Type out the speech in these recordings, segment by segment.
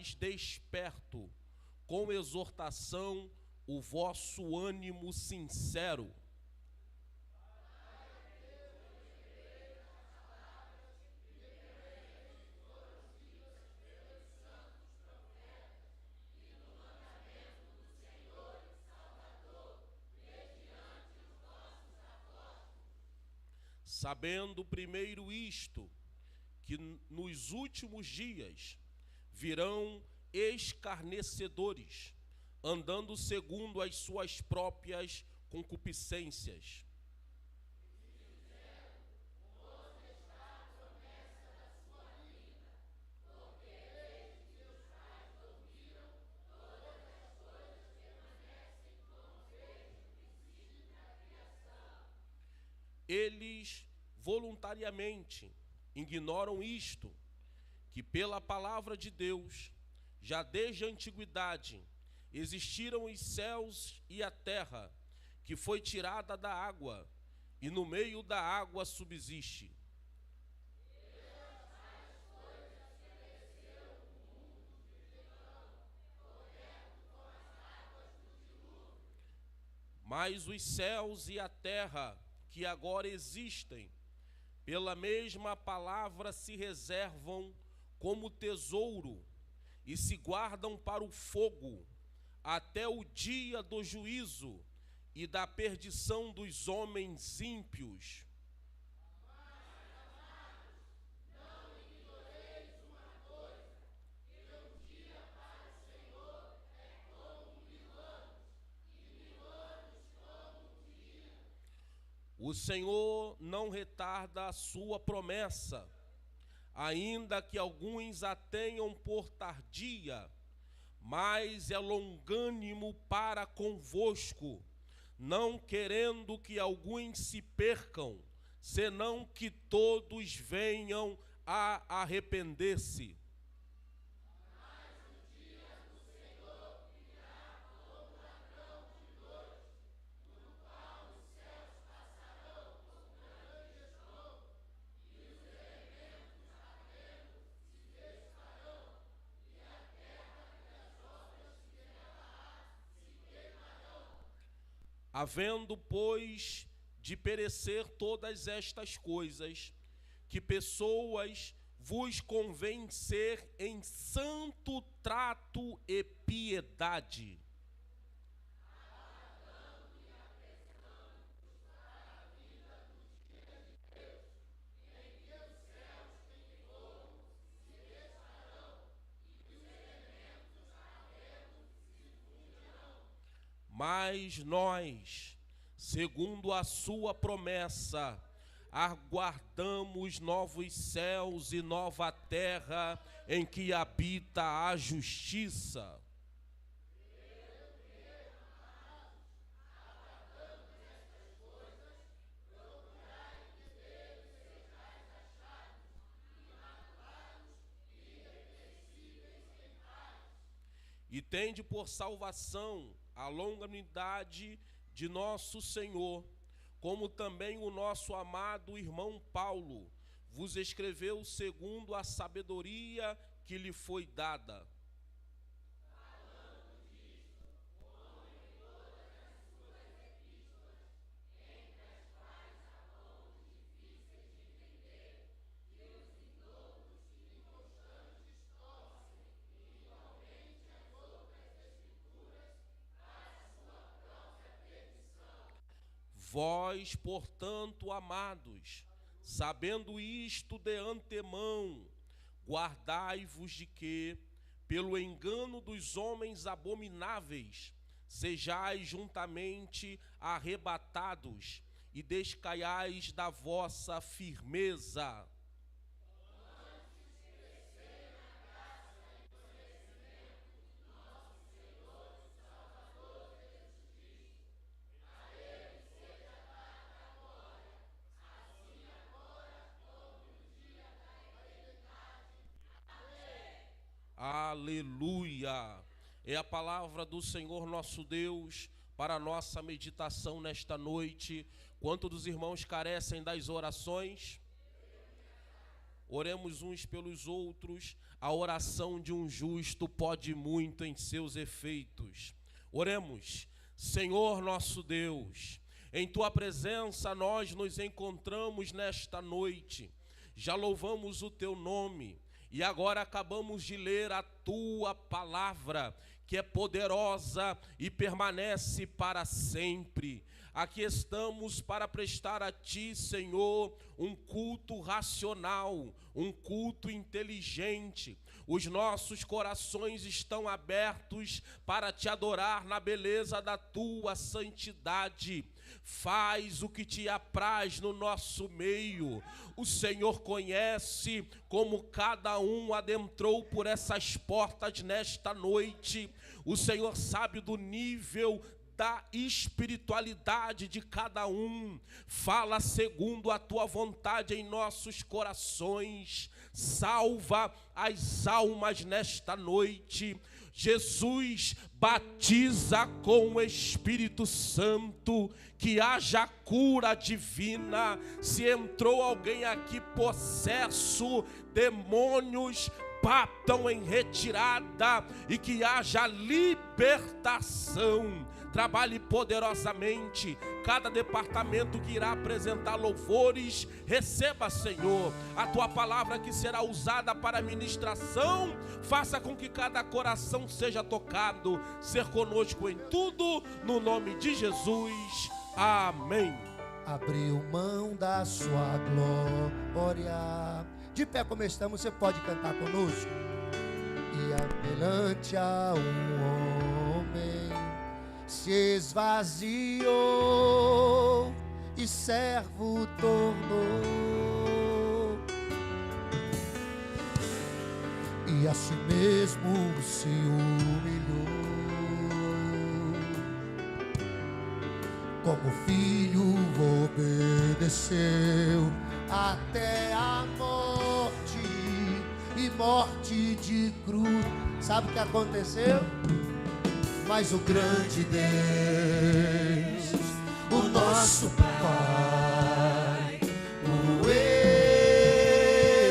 mas desperto, com exortação, o vosso ânimo sincero. Sabendo primeiro isto, que nos últimos dias virão escarnecedores, andando segundo as suas próprias concupiscências. Eles voluntariamente ignoram isto, que pela palavra de Deus, já desde a antiguidade, existiram os céus e a terra, que foi tirada da água, e no meio da água subsiste. Mas os céus e a terra, que agora existem, pela mesma palavra se reservam como tesouro e se guardam para o fogo, até o dia do juízo e da perdição dos homens ímpios. O Senhor não retarda a sua promessa, ainda que alguns a tenham por tardia, mas é longânimo para convosco, não querendo que alguns se percam, senão que todos venham a arrepender-se. Havendo, pois, de perecer todas estas coisas, que pessoas vos convencer em santo trato e piedade. Mas nós, segundo a sua promessa, aguardamos novos céus e nova terra em que habita a justiça. E tende por salvação a longanimidade de nosso Senhor, como também o nosso amado irmão Paulo vos escreveu segundo a sabedoria que lhe foi dada. Vós, portanto, amados, sabendo isto de antemão, guardai-vos de que, pelo engano dos homens abomináveis, sejais juntamente arrebatados e descaiais da vossa firmeza. Aleluia! É a palavra do Senhor nosso Deus para a nossa meditação nesta noite. Quantos dos irmãos carecem das orações? oremos uns pelos outros. A oração de um justo pode muito em seus efeitos. Oremos. Senhor nosso Deus, em Tua presença nós nos encontramos nesta noite. Já louvamos o Teu nome e agora acabamos de ler a Tua palavra, que é poderosa e permanece para sempre. Aqui estamos para prestar a Ti, Senhor, um culto racional, um culto inteligente. Os nossos corações estão abertos para Te adorar na beleza da Tua santidade. Faz o que Te apraz no nosso meio. O Senhor conhece como cada um adentrou por essas portas nesta noite. O Senhor sabe do nível da espiritualidade de cada um. Fala segundo a Tua vontade em nossos corações. Salva as almas nesta noite. Jesus, batiza com o Espírito Santo, que haja cura divina. Se entrou alguém aqui possesso, demônios batam em retirada e que haja libertação. Trabalhe poderosamente. Cada departamento que irá apresentar louvores, receba, Senhor, a Tua palavra que será usada para a ministração. Faça com que cada coração seja tocado. Ser conosco em tudo, no nome de Jesus. Amém. Abriu mão da sua glória. De pé como estamos, você pode cantar conosco. E semelhante a um homem se esvaziou e servo tornou, e a si mesmo se humilhou, como filho obedeceu até a morte, e morte de cruz. Sabe o que aconteceu? Mas o grande Deus, o nosso Pai, o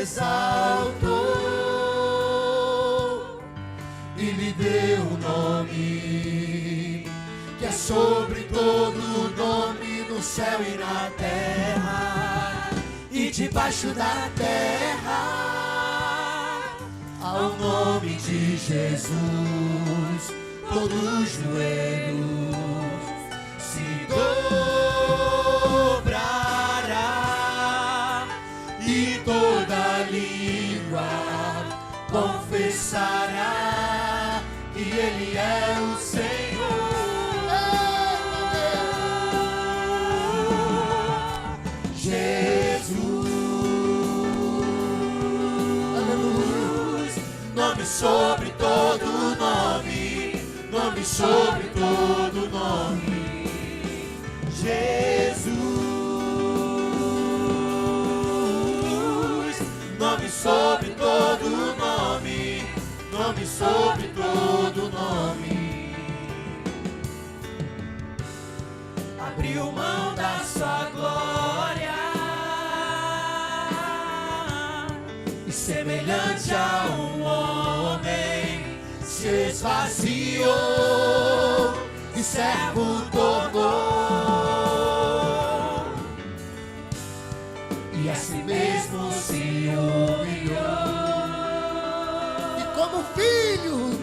exaltou e lhe deu um nome que é sobre todo nome, no céu e na terra e debaixo da terra. Ao nome de Jesus todo joelho se dobrará e toda língua confessará que Ele é o Senhor. Jesus, aleluia. Nome sobre todo nome, nome sobre todo nome, Jesus, nome sobre todo nome, nome sobre todo nome. Abriu mão da sua glória e semelhante a um homem se esvaziou e servo tornou, e a si mesmo se humilhou, e como filho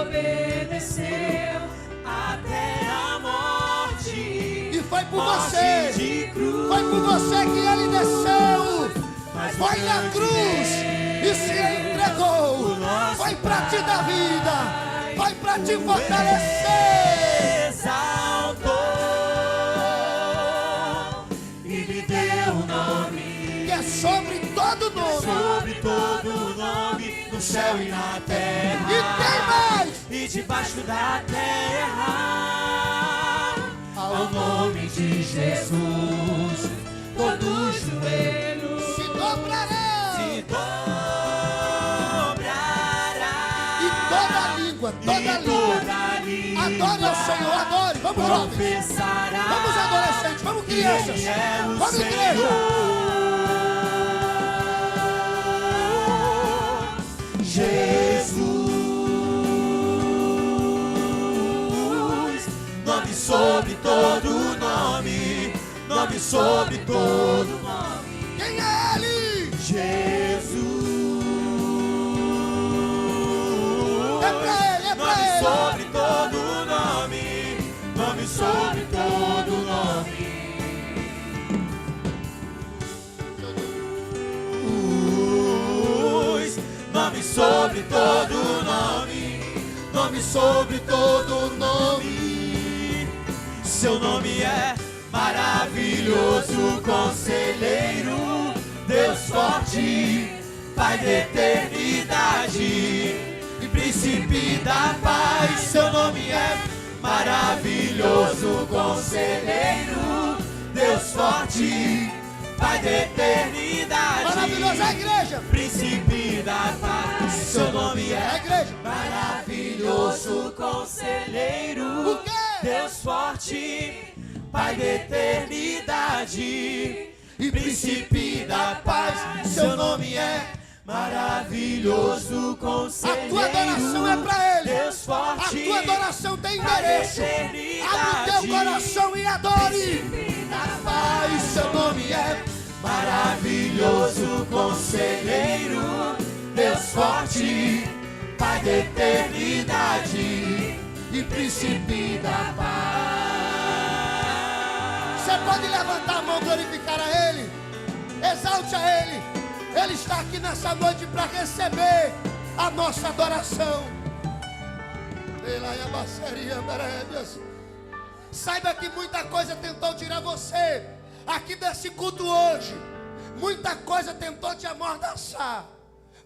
obedeceu até a morte, e foi por você, foi por você que Ele desceu, foi na cruz e se entregou, foi pra te dar vida, foi pra te fortalecer. Exaltou e lhe deu um nome que é sobre todo nome, no céu e na terra, e tem mais, e debaixo da terra. Ao nome de Jesus todo joelho se dobrará, toda língua, adore ao Senhor, adore, vamos jovens, vamos adolescentes, vamos crianças, vamos igreja. nome sobre todo nome, nome sobre todo nome. Quem é Ele? Jesus. É pra Ele, é pra Ele. Nome sobre todo nome, nome sobre todo nome. Nome sobre todo nome, nome sobre todo nome. Seu nome é maravilhoso, conselheiro, Deus forte, Pai da eternidade e príncipe da paz. Seu nome é maravilhoso, conselheiro, Deus forte, Pai da eternidade. Maravilhoso é a igreja. Príncipe da paz. Seu nome é a igreja. Maravilhoso conselheiro. O quê? Deus forte, Pai da eternidade e príncipe da paz. Seu nome é maravilhoso conselheiro. A tua adoração é pra Ele. Deus forte. A tua adoração tem endereço. Abre o teu coração e adore. Da paz, seu nome é maravilhoso conselheiro, Deus forte, Pai da eternidade e príncipe da paz. Você pode levantar a mão e glorificar a Ele, exalte a Ele. Ele está aqui nessa noite para receber a nossa adoração. Saiba que muita coisa tentou tirar você aqui desse culto hoje. Muita coisa tentou te amordaçar.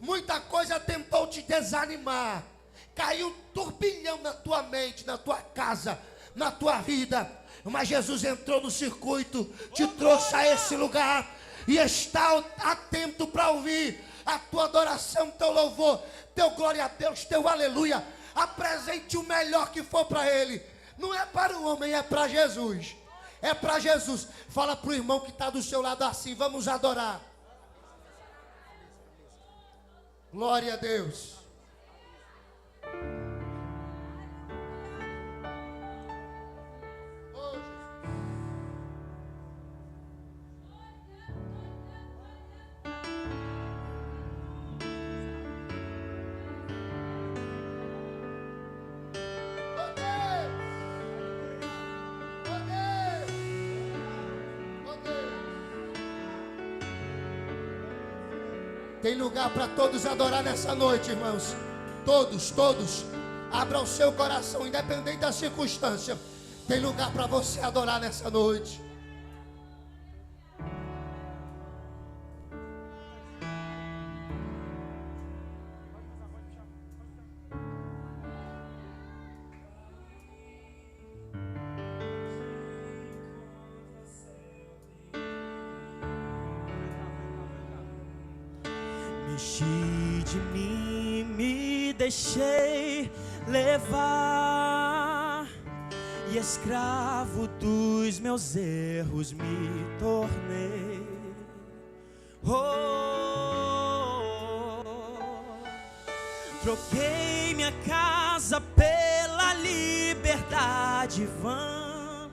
Muita coisa tentou te desanimar. Caiu um turbilhão na tua mente, na tua casa, na tua vida. Mas Jesus entrou no circuito, te trouxe a esse lugar e está atento para ouvir a tua adoração, teu louvor, teu glória a Deus, teu aleluia. Apresente o melhor que for para Ele. Não é para o homem, é para Jesus. É para Jesus. Fala para o irmão que está do seu lado assim: vamos adorar. Glória a Deus. Tem lugar para todos adorar nessa noite, irmãos. Todos, todos. Abra o seu coração, independente da circunstância. Tem lugar para você adorar nessa noite. Enchi de mim, me deixei levar, e escravo dos meus erros me tornei. Troquei minha casa pela liberdade vã,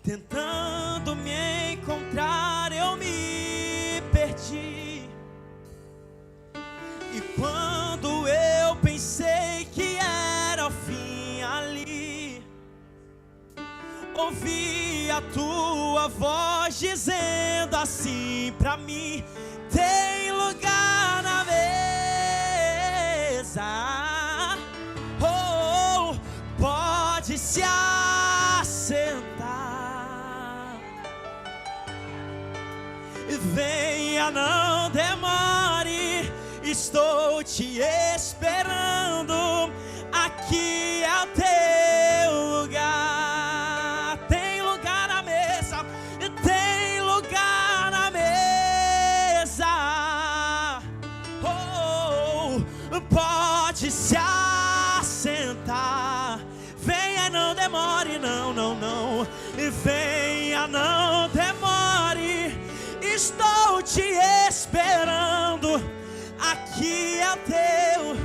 tentando me encontrar eu me perdi. E quando eu pensei que era o fim ali, ouvi a tua voz dizendo assim pra mim: tem lugar na mesa, pode se assentar. Venha, não demore, estou te esperando, aqui é o teu lugar. Tem lugar na mesa, tem lugar na mesa. Pode se assentar. Venha, não demore, não, não, não. Venha, não demore, estou te esperando, aqui é o teu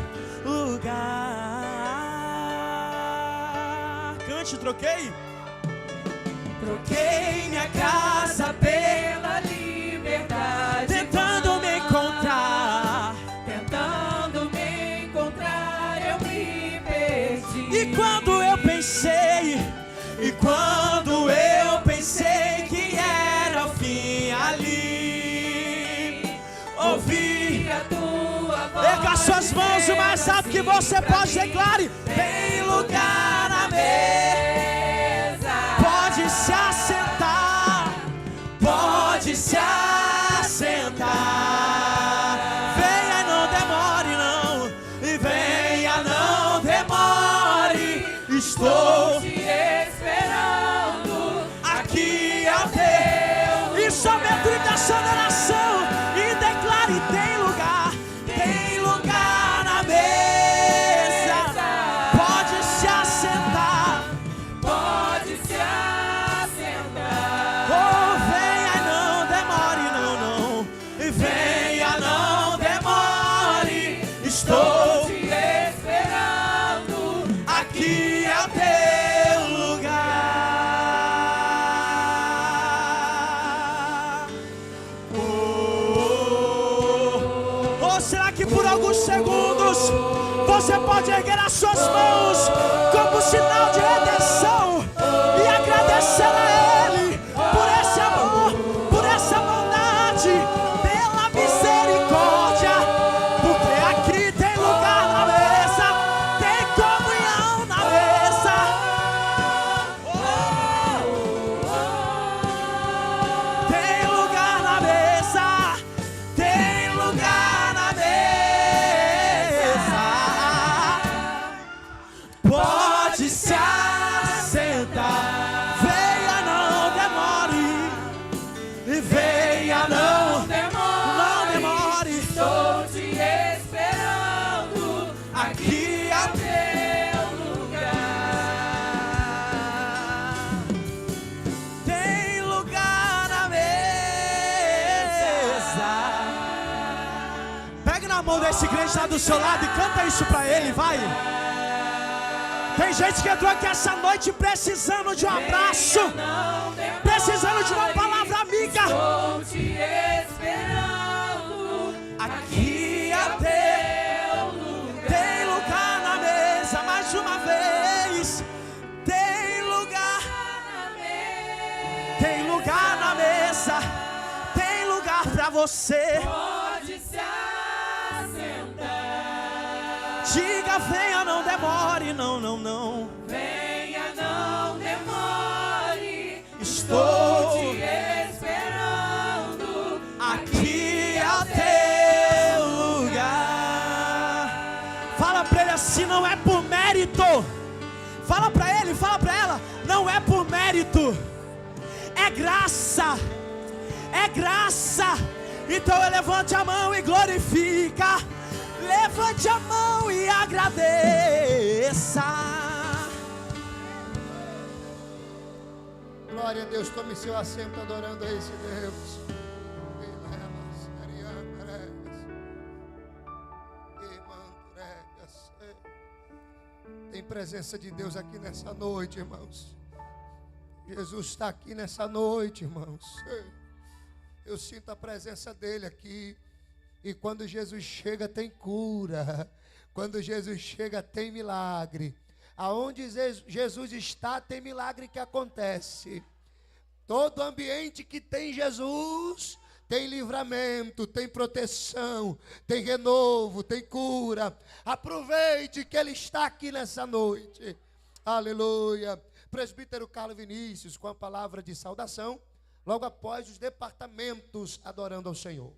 lugar. Cante repete, troquei minha casa pela liberdade. Tentando me encontrar, eu me perdi. E quando eu pensei que era o fim ali, ouvi a tua voz. Erga suas mãos o mais alto que você pode, declare: tem lugar na mesa. Pode se assentar, pode se assentar. Venha, não demore não, e venha, não demore. Estou te esperando aqui ao teu. E somente dessa oração e declare: tem lugar na mesa. Pode se assentar, pode se assentar. Oh, venha, não demore, não, e venha, não demore. Estou te esperando aqui ao teu lugar. Ou será que por alguns segundos você pode erguer as suas mãos como sinal de redenção e agradecer a Ele por esse amor, por essa bondade, pela misericórdia? Porque aqui tem lugar na mesa, tem comunhão na mesa. Tem lugar na mesa, tem lugar na mesa. Pode se assentar. Venha, não demore, e venha, não demore. Estou te esperando aqui ao teu lugar. Tem lugar na mesa. Pegue na mão desse crente lá do seu lado e canta isso pra ele, vai. Tem gente que entrou aqui essa noite precisando de um abraço, precisando de uma palavra amiga. Estou te esperando aqui ao teu lugar. Tem lugar na mesa, mais uma vez. Tem lugar na mesa. Tem lugar na mesa. Tem lugar pra você. Pode se assentar. Diga: venha, não demore, não. Venha, não demore. Estou te esperando aqui ao teu lugar. Fala pra ele assim: não é por mérito. Fala pra ele, fala pra ela: não é por mérito, é graça. É graça. Então levante a mão e glorifica. Levante a mão e agradeça. Glória a Deus, tome seu assento adorando a esse Deus. Tem presença de Deus aqui nessa noite, irmãos. Jesus está aqui nessa noite, irmãos. Eu sinto a presença dele aqui. E quando Jesus chega tem cura. Quando Jesus chega tem milagre. Aonde Jesus está tem milagre que acontece. Todo ambiente que tem Jesus tem livramento, tem proteção, tem renovo, tem cura. Aproveite que ele está aqui nessa noite. Aleluia. Presbítero Carlos Vinícius com a palavra de saudação, logo após os departamentos adorando ao Senhor.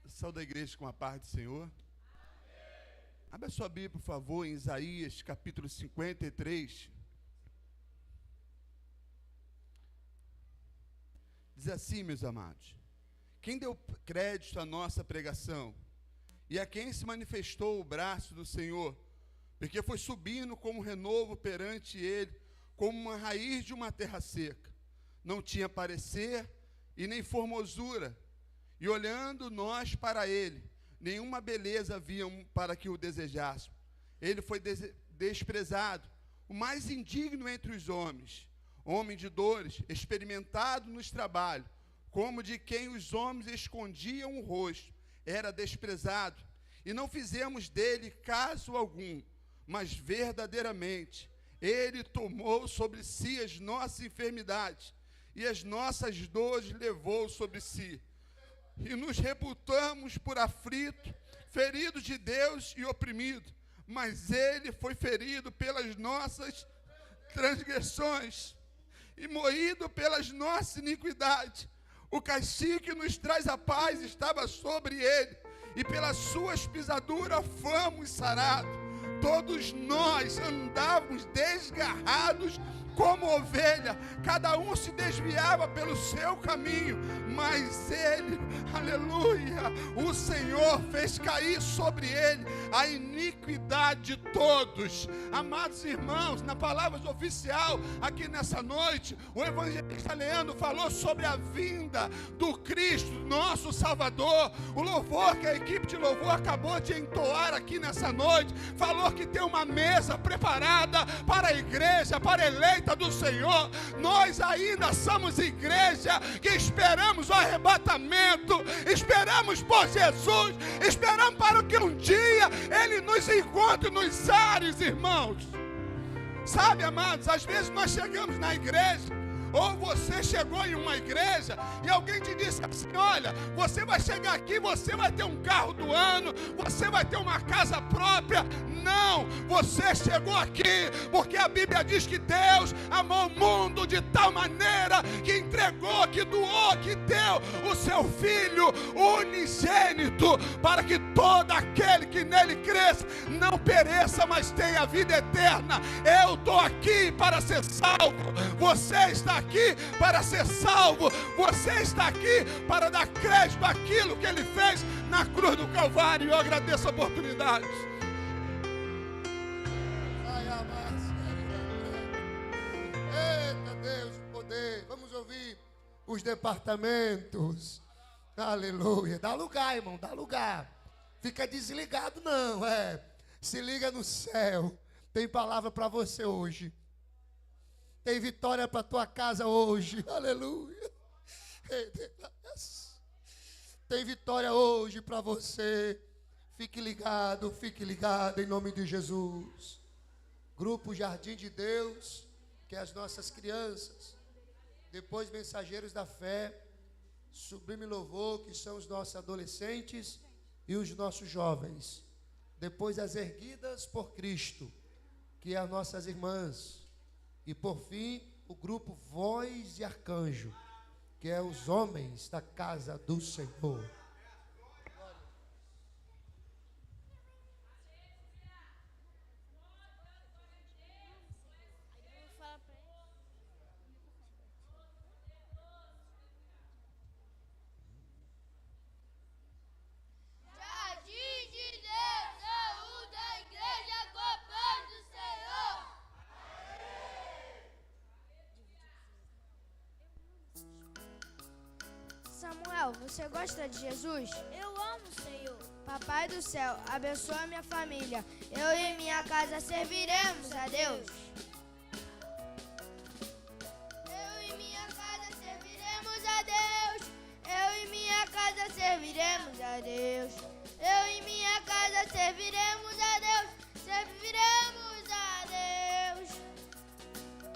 Saúde a igreja com a paz do Senhor. Abra a sua Bíblia, por favor, em Isaías, capítulo 53. Diz assim, meus amados: quem deu crédito à nossa pregação, e a quem se manifestou o braço do Senhor, porque foi subindo como renovo perante ele, como uma raiz de uma terra seca. Não tinha parecer e nem formosura, e olhando nós para ele, nenhuma beleza havíamos para que o desejássemos. Ele foi desprezado, o mais indigno entre os homens, homem de dores, experimentado nos trabalhos, como de quem os homens escondiam o rosto, era desprezado, e não fizemos dele caso algum, mas verdadeiramente ele tomou sobre si as nossas enfermidades, e as nossas dores levou sobre si. E nos reputamos por aflito, ferido de Deus e oprimido, mas ele foi ferido pelas nossas transgressões e moído pelas nossas iniquidades. O castigo que nos traz a paz estava sobre ele, e pelas suas pisaduras fomos sarados. Todos nós andávamos desgarrados como ovelha, cada um se desviava pelo seu caminho, mas ele, aleluia, o Senhor fez cair sobre ele a iniquidade de todos. Amados irmãos, na palavra oficial aqui nessa noite, o evangelista Leandro falou sobre a vinda do Cristo, nosso Salvador. O louvor que a equipe de louvor acabou de entoar aqui nessa noite, falou que tem uma mesa preparada para a igreja, para a eleita do Senhor. Nós ainda somos igreja que esperamos o arrebatamento, esperamos por Jesus, esperamos para que um dia Ele nos encontre nos ares, irmãos. Sabe, amados, às vezes nós chegamos na igreja, ou você chegou em uma igreja e alguém te disse assim: olha, você vai chegar aqui, você vai ter um carro do ano, você vai ter uma casa própria. Não, você chegou aqui porque a Bíblia diz que Deus amou o mundo de tal maneira que entregou, que doou, que deu o seu Filho unigênito, para que todo aquele que nele cresça não pereça, mas tenha vida eterna. Eu estou aqui para ser salvo, você está aqui para ser salvo, você está aqui para dar crédito àquilo que Ele fez na cruz do Calvário. Eu agradeço a oportunidade. Eita Deus, o poder. Vamos ouvir os departamentos. Aleluia. Dá lugar, irmão, dá lugar. Fica desligado não, se liga no céu. Tem palavra para você hoje. Tem vitória para tua casa hoje. Aleluia. Tem vitória hoje para você. Fique ligado em nome de Jesus. Grupo Jardim de Deus, que é as nossas crianças. Depois Mensageiros da Fé, Sublime Louvor, que são os nossos adolescentes e os nossos jovens. Depois as Erguidas por Cristo, que é as nossas irmãs. E por fim, o grupo Voz e Arcanjo, que é os homens da casa do Senhor. Samuel, você gosta de Jesus? Eu amo o Senhor. Papai do céu, abençoa minha família. Eu e minha casa serviremos a Deus. Eu e minha casa serviremos a Deus. Eu e minha casa serviremos a Deus. Eu e minha casa serviremos a Deus. Serviremos a Deus.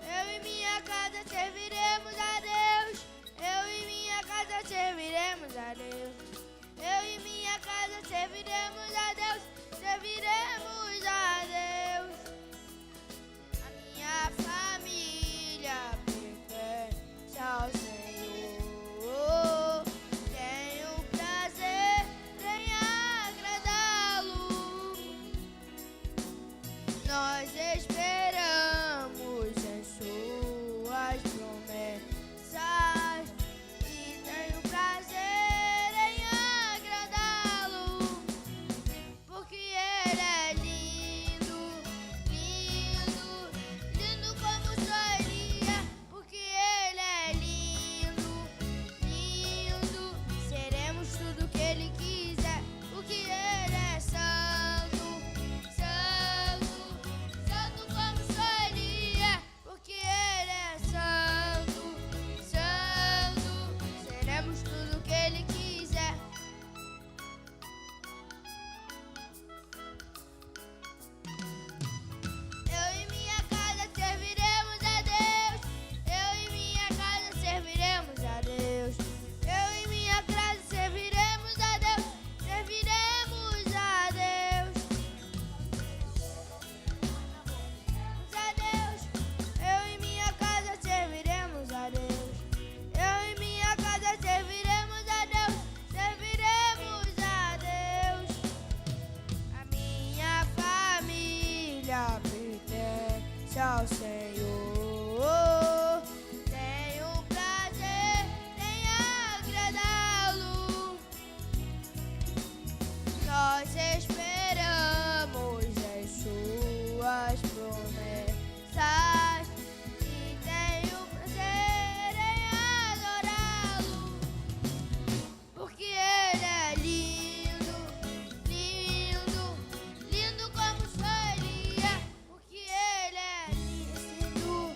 Eu e minha casa serviremos a Deus. Eu e minha casa serviremos a Deus. Eu e minha casa serviremos a Deus. Serviremos a Deus. A minha família pertence ao Senhor. Tenho prazer em agradar ao Senhor. Tenho prazer em agradá-lo. Nós esperamos em suas promessas e tenho prazer em adorá-lo, porque Ele é lindo, lindo, lindo como só Ele é, porque Ele é lindo,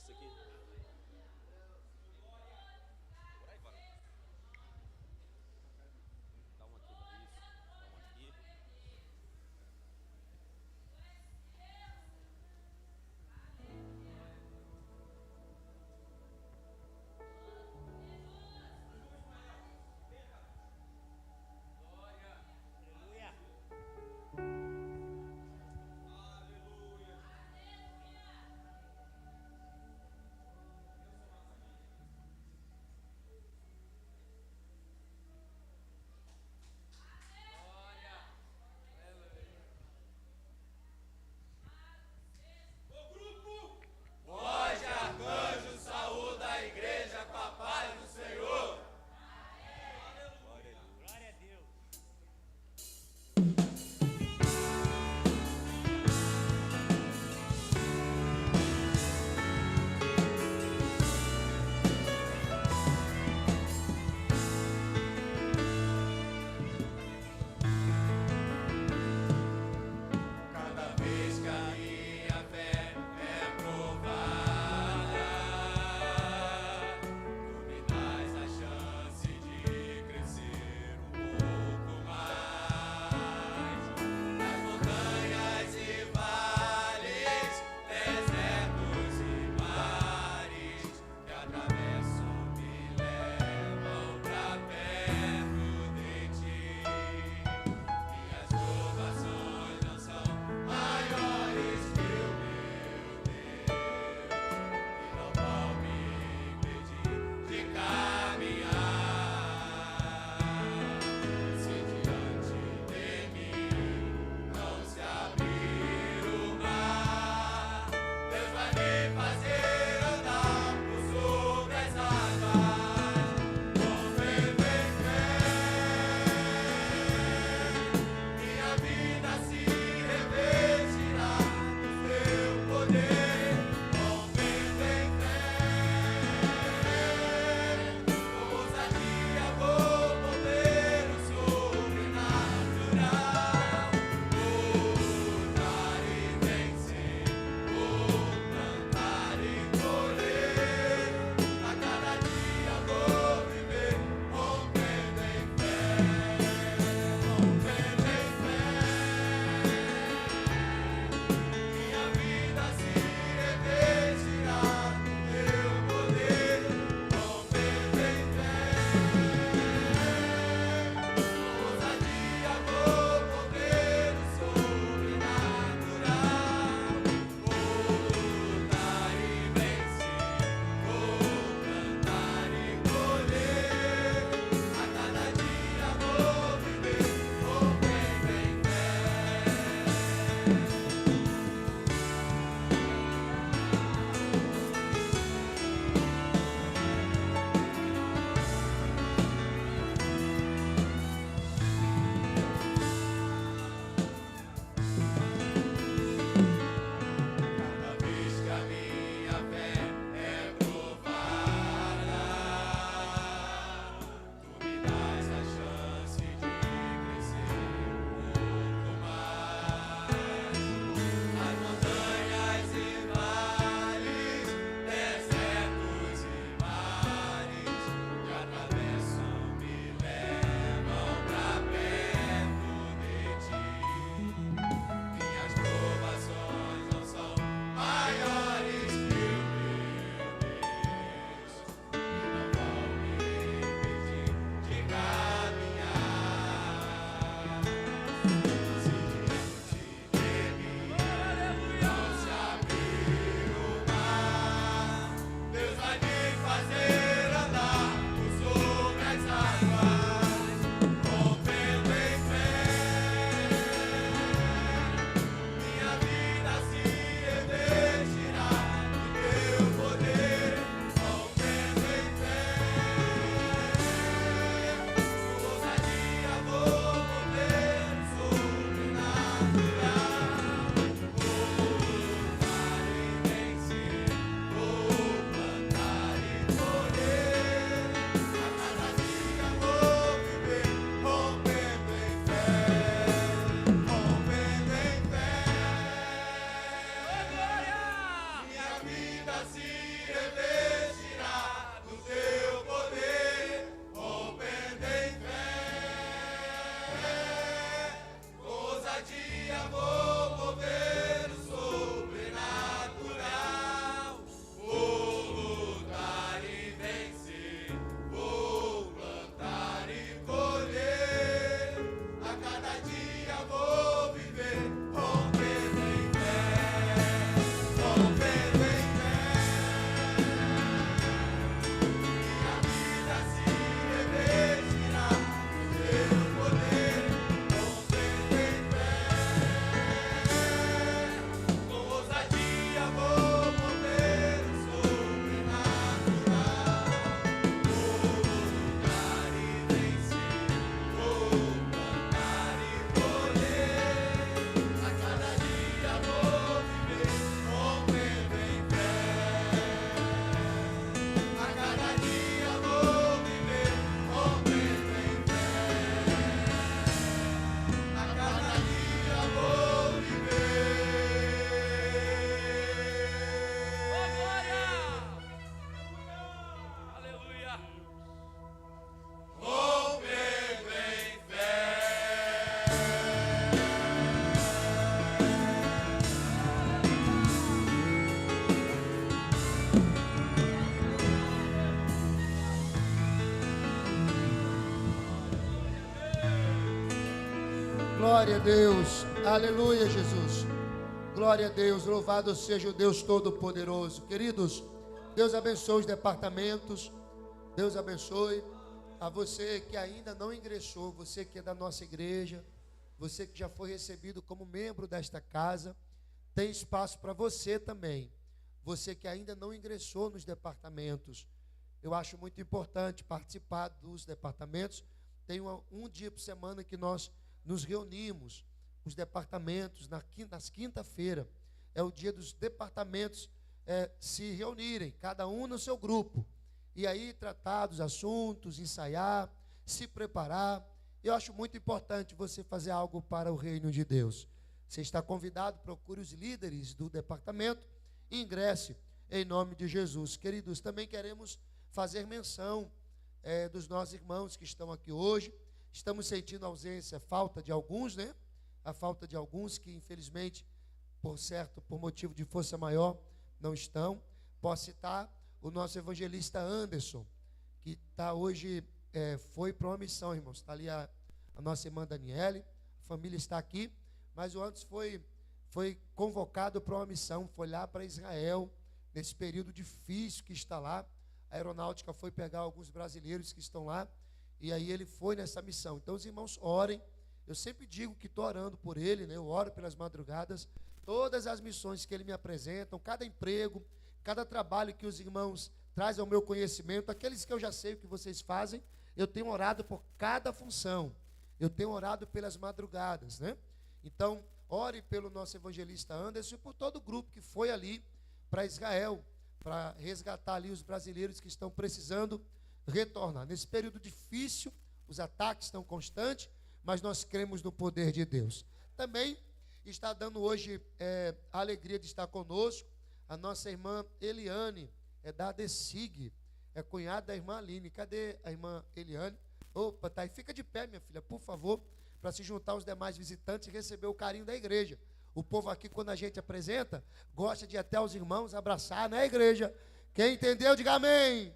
isso aqui. Por aí, vai. Dá uma aqui, isso. Dá uma aqui. revestirá do teu poder, rompendo em fé. Com ousadia vou mover o sobrenatural. Vou lutar e vencer, vou plantar e colher. A cada dia vou viver, rompendo em fé, rompendo em fé. Minha vida se revestirá do teu poder, rompendo em fé. Com ousadia vou mover o sobrenatural. Vou lutar e vencer, vou plantar e colher. A cada dia vou viver, rompendo em fé. A cada dia vou viver, rompendo em fé. A cada dia vou Ô, viver. glória! Aleluia! Rompendo em fé. Glória a Deus, aleluia, Jesus. Glória a Deus, louvado seja o Deus Todo-Poderoso. Queridos, Deus abençoe os departamentos, Deus abençoe a você que ainda não ingressou, você que é da nossa igreja, você que já foi recebido como membro desta casa, tem espaço para você também. Você que ainda não ingressou nos departamentos, eu acho muito importante participar dos departamentos. Tem um dia por semana que nós nos reunimos, os departamentos, nas quinta-feira, é o dia dos departamentos se reunirem, cada um no seu grupo, e aí tratar dos assuntos, ensaiar, se preparar. Eu acho muito importante você fazer algo para o reino de Deus. Você está convidado, procure os líderes do departamento e ingresse em nome de Jesus. Queridos, também queremos fazer menção dos nossos irmãos que estão aqui hoje. Estamos sentindo ausência, falta de alguns, né? A falta de alguns que, infelizmente, por motivo de força maior, não estão. Posso citar o nosso evangelista Anderson, que está hoje, foi para uma missão, irmãos. Está ali a nossa irmã Daniele, a família está aqui, mas o Anderson foi convocado para uma missão, foi lá para Israel, nesse período difícil que está lá. A aeronáutica foi pegar alguns brasileiros que estão lá, e aí ele foi nessa missão. Então os irmãos orem. Eu sempre digo que estou orando por ele, né? Eu oro pelas madrugadas. Todas as missões que ele me apresentam, cada emprego, cada trabalho que os irmãos trazem ao meu conhecimento, aqueles que eu já sei o que vocês fazem, eu tenho orado por cada função. Eu tenho orado pelas madrugadas, né? Então, ore pelo nosso evangelista Anderson e por todo o grupo que foi ali para Israel, para resgatar ali os brasileiros que estão precisando retornar. Nesse período difícil, os ataques estão constantes, mas nós cremos no poder de Deus. Também está dando hoje a alegria de estar conosco a nossa irmã Eliane, da ADESIG, é cunhada da irmã Aline. Cadê a irmã Eliane? Opa, tá aí. Fica de pé, minha filha, por favor, para se juntar aos demais visitantes e receber o carinho da igreja. O povo aqui, quando a gente apresenta, gosta de ir até os irmãos abraçar, né, igreja? Quem entendeu, diga amém.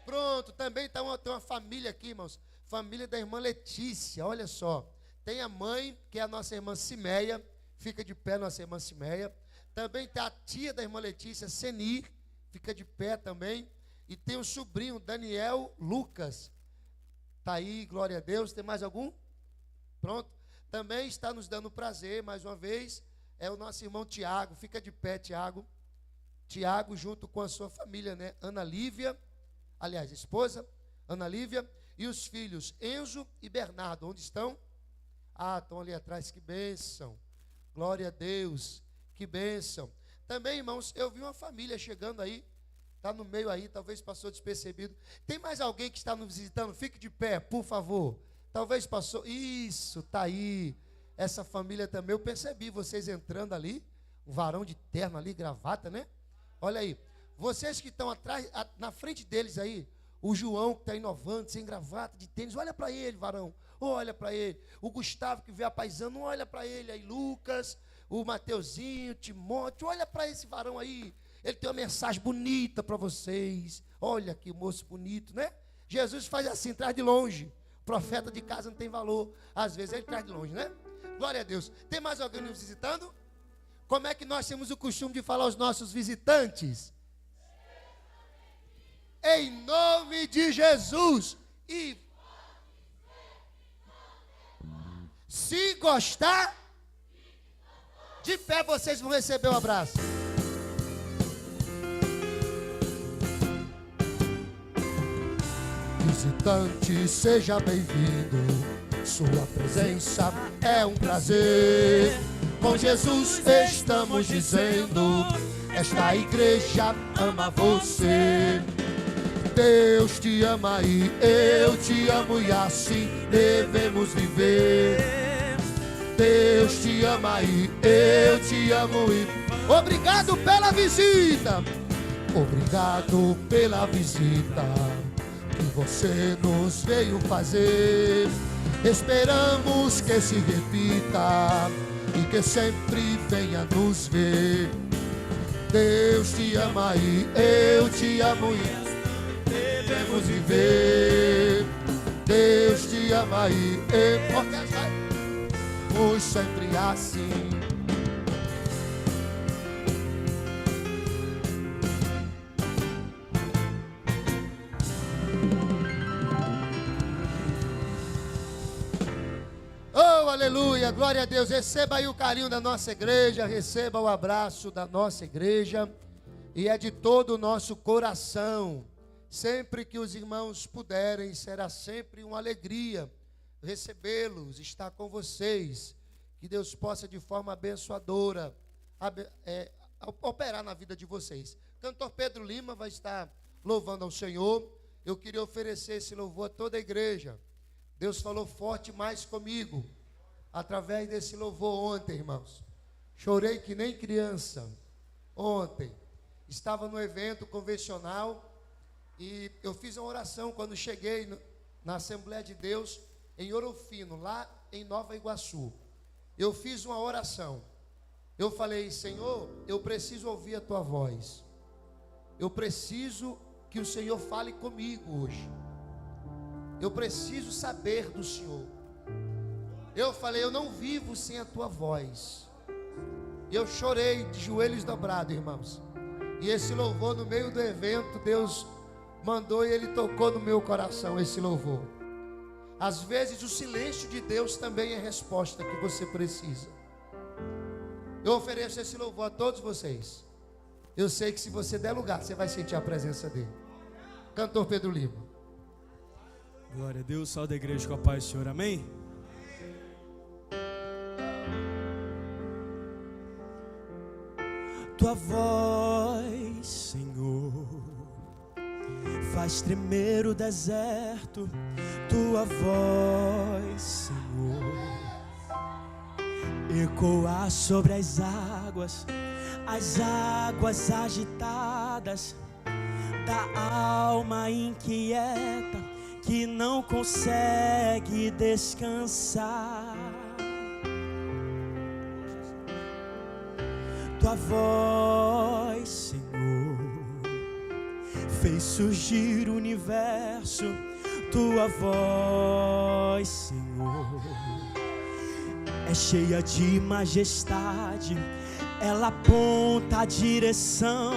Pronto, também tem uma família aqui, irmãos. Família da irmã Letícia, olha só. Tem a mãe, que é a nossa irmã Simeia. Fica de pé, nossa irmã Simeia. Também tem a tia da irmã Letícia, Senir. Fica de pé também. E tem o sobrinho, Daniel Lucas. Está aí, glória a Deus. Tem mais algum? Pronto. Também está nos dando prazer, mais uma vez, é o nosso irmão Tiago. Fica de pé, Tiago. Tiago junto com a sua família, né? Ana Lívia, aliás, esposa, Ana Lívia, e os filhos Enzo e Bernardo. Onde estão? Ah, estão ali atrás. Que bênção. Glória a Deus. Que bênção. Também, irmãos, eu vi uma família chegando aí. Está no meio aí, talvez passou despercebido. Tem mais alguém que está nos visitando? Fique de pé, por favor. Talvez passou. Isso, está aí. Essa família também, eu percebi vocês entrando ali. Um varão de terno ali, gravata, né? Olha aí. Vocês que estão atrás, na frente deles aí, o João que está inovando, sem gravata, de tênis, olha para ele, varão, olha para ele. O Gustavo que vê apaisando, olha para ele aí. Lucas, o Mateuzinho, Timóteo, olha para esse varão aí. Ele tem uma mensagem bonita para vocês. Olha que moço bonito, né? Jesus faz assim, traz de longe. Profeta de casa não tem valor. Às vezes ele traz de longe, né? Glória a Deus. Tem mais alguém nos visitando? Como é que nós temos o costume de falar aos nossos visitantes? Em nome de Jesus. E se gostar, de pé vocês vão receber o abraço. Visitante, seja bem-vindo. Sua presença é um prazer. Com Jesus estamos dizendo: esta igreja ama você. Deus te ama e eu te amo, e assim devemos viver. Deus te ama e eu te amo. E obrigado pela visita. Obrigado pela visita que você nos veio fazer. Esperamos que se repita e que sempre venha nos ver. Deus te ama e eu te amo, e devemos viver. Deus te ama e eu sempre assim. Oh, aleluia, glória a Deus. Receba aí o carinho da nossa igreja, receba o abraço da nossa igreja, e é de todo o nosso coração. Sempre que os irmãos puderem, será sempre uma alegria recebê-los, estar com vocês. Que Deus possa de forma abençoadora operar na vida de vocês. Cantor Pedro Lima vai estar louvando ao Senhor. Eu queria oferecer esse louvor a toda a igreja. Deus falou forte mais comigo através desse louvor ontem, irmãos. Chorei que nem criança ontem. Estava no evento convencional e eu fiz uma oração quando cheguei na Assembleia de Deus em Ouro Fino, lá em Nova Iguaçu. Eu fiz uma oração. Eu falei: Senhor, eu preciso ouvir a tua voz. Eu preciso que o Senhor fale comigo hoje. Eu preciso saber do Senhor. Eu falei: eu não vivo sem a tua voz. Eu chorei de joelhos dobrados, irmãos. E esse louvor no meio do evento, Deus mandou e Ele tocou no meu coração esse louvor. Às vezes o silêncio de Deus também é resposta que você precisa. Eu ofereço esse louvor a todos vocês. Eu sei que se você der lugar, você vai sentir a presença dEle. Cantor Pedro Lima. Glória a Deus, salve da igreja com a paz do Senhor, amém? Tua voz, Senhor, faz tremer o deserto. Tua voz, Senhor, ecoa sobre as águas agitadas da alma inquieta que não consegue descansar. Tua voz, Senhor, fez surgir o universo. Tua voz, Senhor, é cheia de majestade. Ela aponta a direção,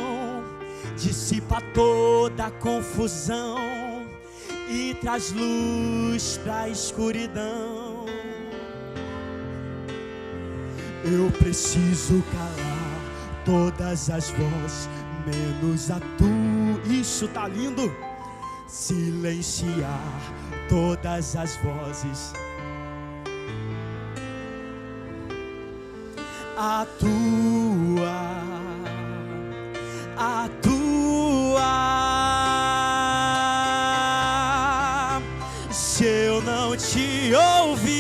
dissipa toda a confusão e traz luz para a escuridão. Eu preciso calar todas as vozes, menos a tua. Isso tá lindo. Silenciar todas as vozes. A tua. Se eu não te ouvir,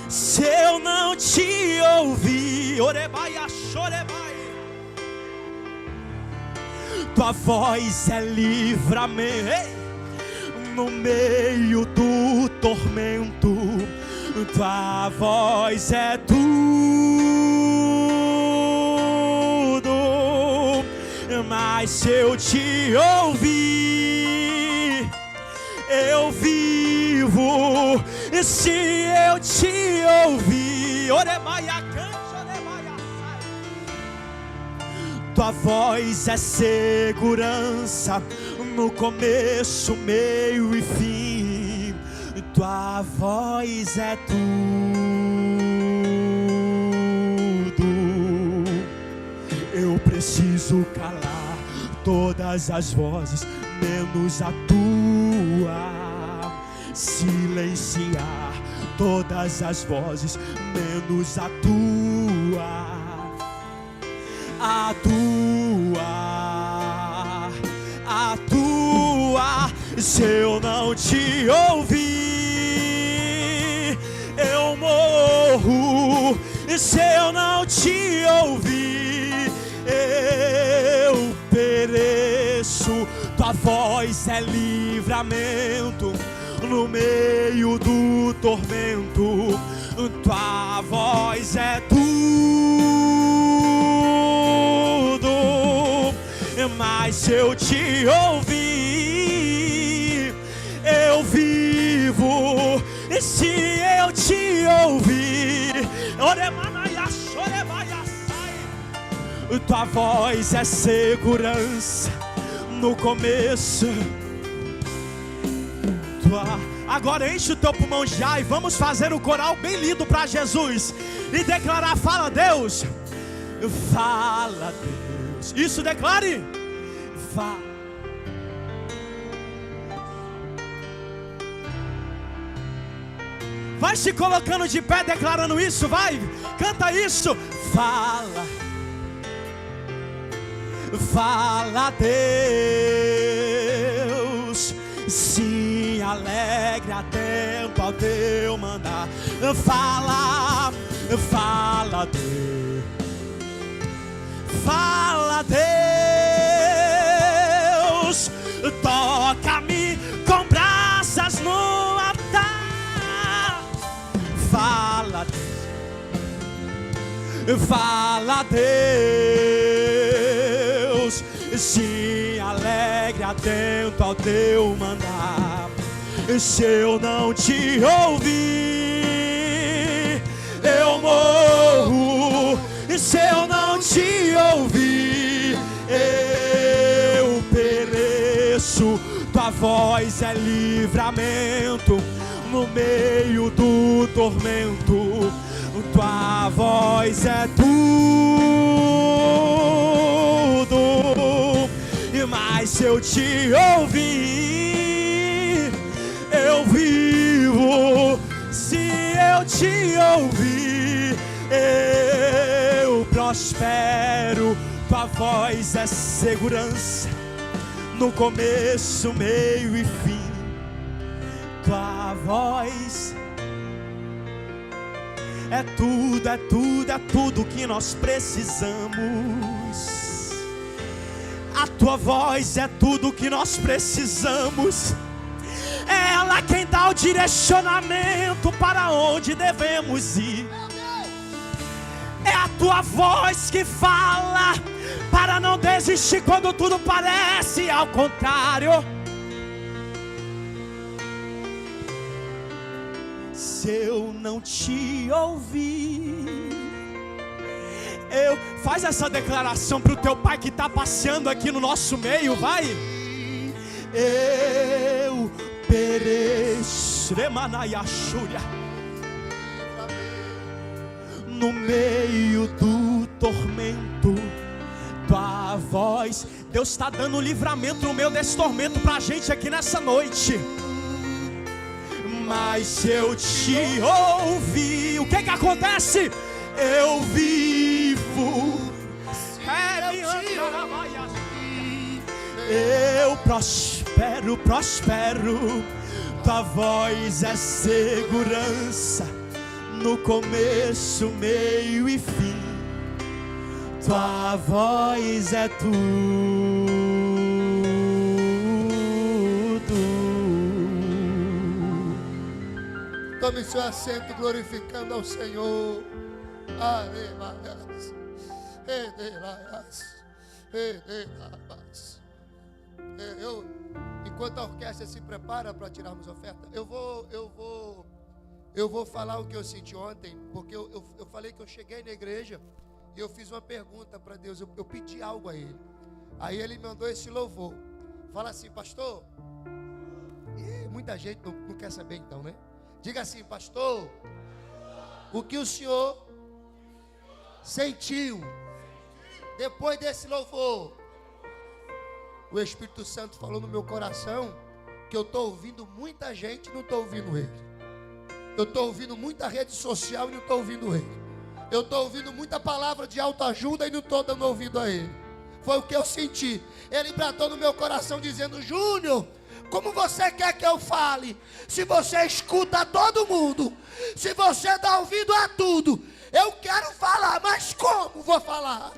se eu não te ouvir, Orebaia. Tua voz é livramento no meio do tormento. Tua voz é tudo, mas se eu te ouvir, eu vivo. E se eu te ouvir, tua voz é segurança no começo, meio e fim. Tua voz é tudo. Eu preciso calar todas as vozes, menos a tua. Silenciar todas as vozes, menos a tua. A tua. Se eu não te ouvir, eu morro. E se eu não te ouvir, eu pereço. Tua voz é livramento no meio do tormento. Tua voz é tudo, mas se eu te ouvir, eu vivo. E se eu te ouvir, tua voz é segurança no começo. Agora enche o teu pulmão de ar e vamos fazer um coral bem lindo para Jesus e declarar: fala Deus, fala Deus. Isso, declare. Fala. Vai se colocando de pé declarando isso, vai. Canta isso. Fala. Fala Deus. Se alegre, atento ao teu mandar. Fala, fala Deus. Fala Deus. Toca-me com brasas no altar. Fala Deus. Fala Deus. Se alegre, atento ao teu mandar. Se eu não te ouvir, eu morro. Se eu não te ouvir, eu pereço. Tua voz é livramento no meio do tormento. Tua voz é tudo, mas se eu te ouvir, eu vivo. Se eu te ouvir, eu prospero. Tua voz é segurança no começo, meio e fim. Tua voz é tudo, é tudo, é tudo que nós precisamos. A tua voz é tudo que nós precisamos. É ela quem dá o direcionamento para onde devemos ir. É a tua voz que fala para não desistir quando tudo parece ao contrário. Se eu não te ouvir, faz essa declaração para o teu pai que está passeando aqui no nosso meio, vai. Eu pereço, no meio do tormento. Tua voz, Deus está dando livramento no meio desse tormento para a gente aqui nessa noite. Mas se eu te ouvir, o que que acontece? Eu vivo. Eu prospero, prospero. Tua voz é segurança no começo, meio e fim. tua voz é tudo. Tome seu assento glorificando ao Senhor. Enquanto a orquestra se prepara para tirarmos a oferta, eu vou falar o que eu senti ontem, porque eu falei que eu cheguei na igreja e eu fiz uma pergunta para Deus, eu pedi algo a Ele. Aí Ele mandou esse louvor. Fala assim, pastor. E muita gente não quer saber então, né? Diga assim, pastor, o que o senhor sentiu depois desse louvor? O Espírito Santo falou no meu coração que eu estou ouvindo muita gente e não estou ouvindo Ele. Eu estou ouvindo muita rede social e não estou ouvindo Ele. Eu estou ouvindo muita palavra de autoajuda e não estou dando ouvido a Ele. Foi o que eu senti. Ele bradou no meu coração dizendo, Júnior, como você quer que eu fale? Se você escuta a todo mundo, se você dá ouvido a tudo, eu quero falar, mas como vou falar?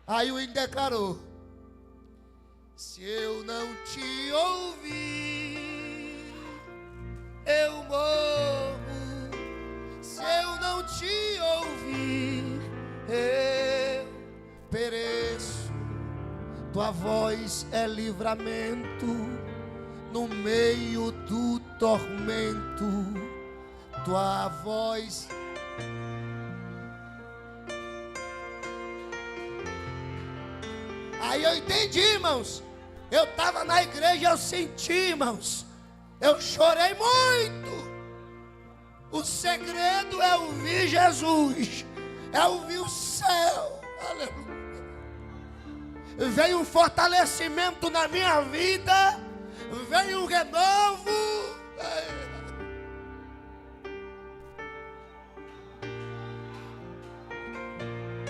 Aí o hino declarou, se eu não te ouvir, eu morro. Se eu não te ouvir, eu pereço. Tua voz é livramento no meio do tormento. Tua voz. Aí eu entendi, irmãos. Eu estava na igreja, eu senti, irmãos. Eu chorei muito. O segredo é ouvir Jesus, é ouvir o céu. Aleluia. Veio um fortalecimento na minha vida, veio um renovo.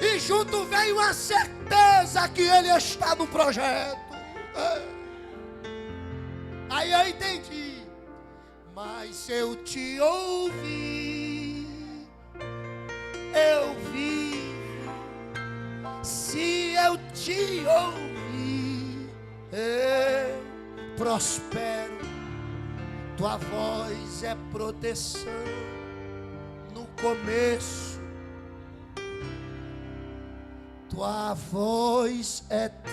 E junto veio a certeza que Ele está no projeto. Aí eu entendi. Mas se eu te ouvir, eu vivo. Se eu te ouvir, eu prospero. Tua voz é proteção no começo. Tua voz é tu.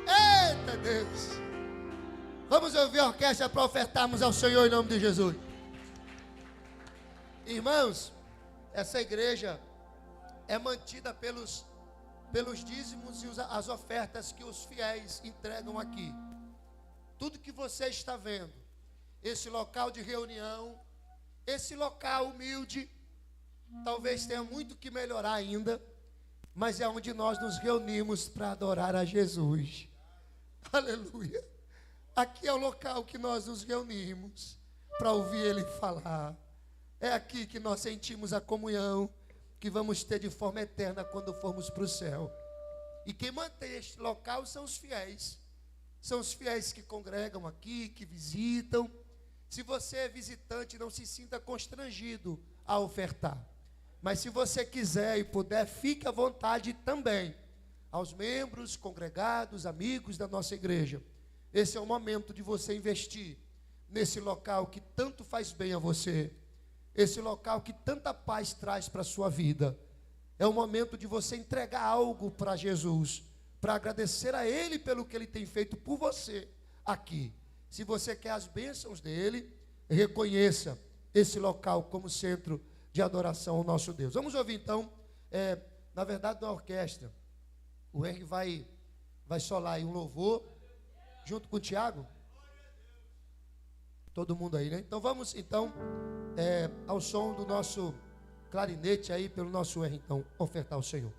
Eita Deus. Vamos ouvir a orquestra para ofertarmos ao Senhor em nome de Jesus. Irmãos, essa igreja é mantida pelos dízimos e as ofertas que os fiéis entregam aqui. Tudo que você está vendo, esse local de reunião, esse local humilde, talvez tenha muito que melhorar ainda, mas é onde nós nos reunimos para adorar a Jesus. Aleluia. Aqui é o local que nós nos reunimos para ouvir Ele falar. É aqui que nós sentimos a comunhão que vamos ter de forma eterna quando formos para o céu. E quem mantém este local são os fiéis. São os fiéis que congregam aqui, que visitam. Se você é visitante, não se sinta constrangido a ofertar. Mas se você quiser e puder, fique à vontade também. Aos membros, congregados, amigos da nossa igreja. Esse é o momento de você investir nesse local que tanto faz bem a você. Esse local que tanta paz traz para a sua vida. É o momento de você entregar algo para Jesus, para agradecer a Ele pelo que Ele tem feito por você aqui. Se você quer as bênçãos dEle, reconheça esse local como centro de adoração ao nosso Deus. Vamos ouvir então, na verdade, na orquestra. O Henry vai solar aí um louvor, junto com o Tiago. Todo mundo aí, né? Então vamos, então, ao som do nosso clarinete aí, pelo nosso Henry, então, ofertar ao Senhor.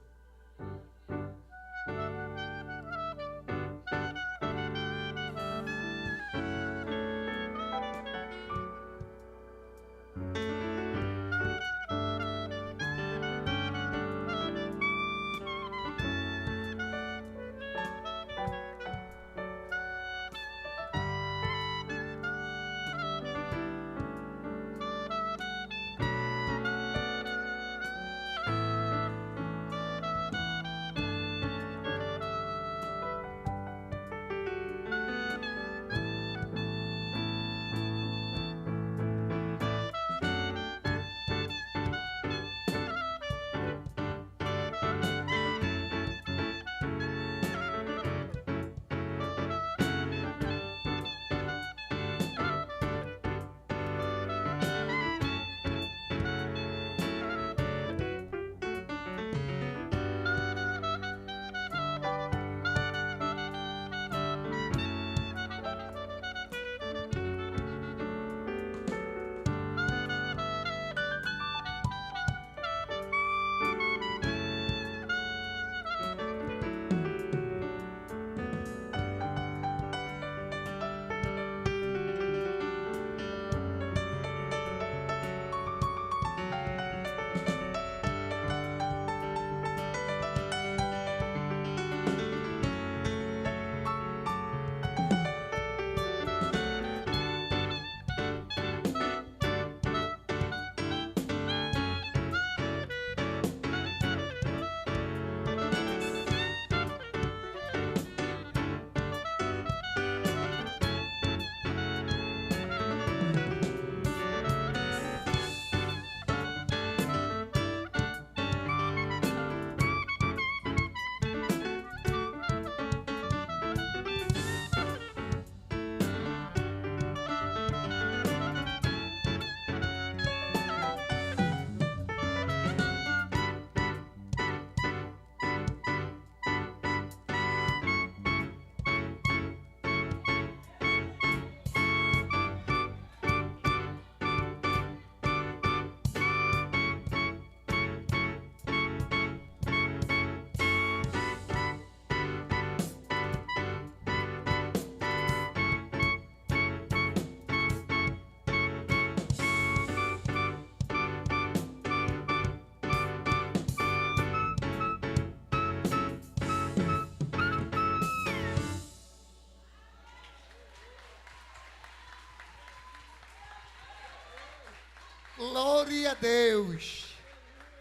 Glória a Deus.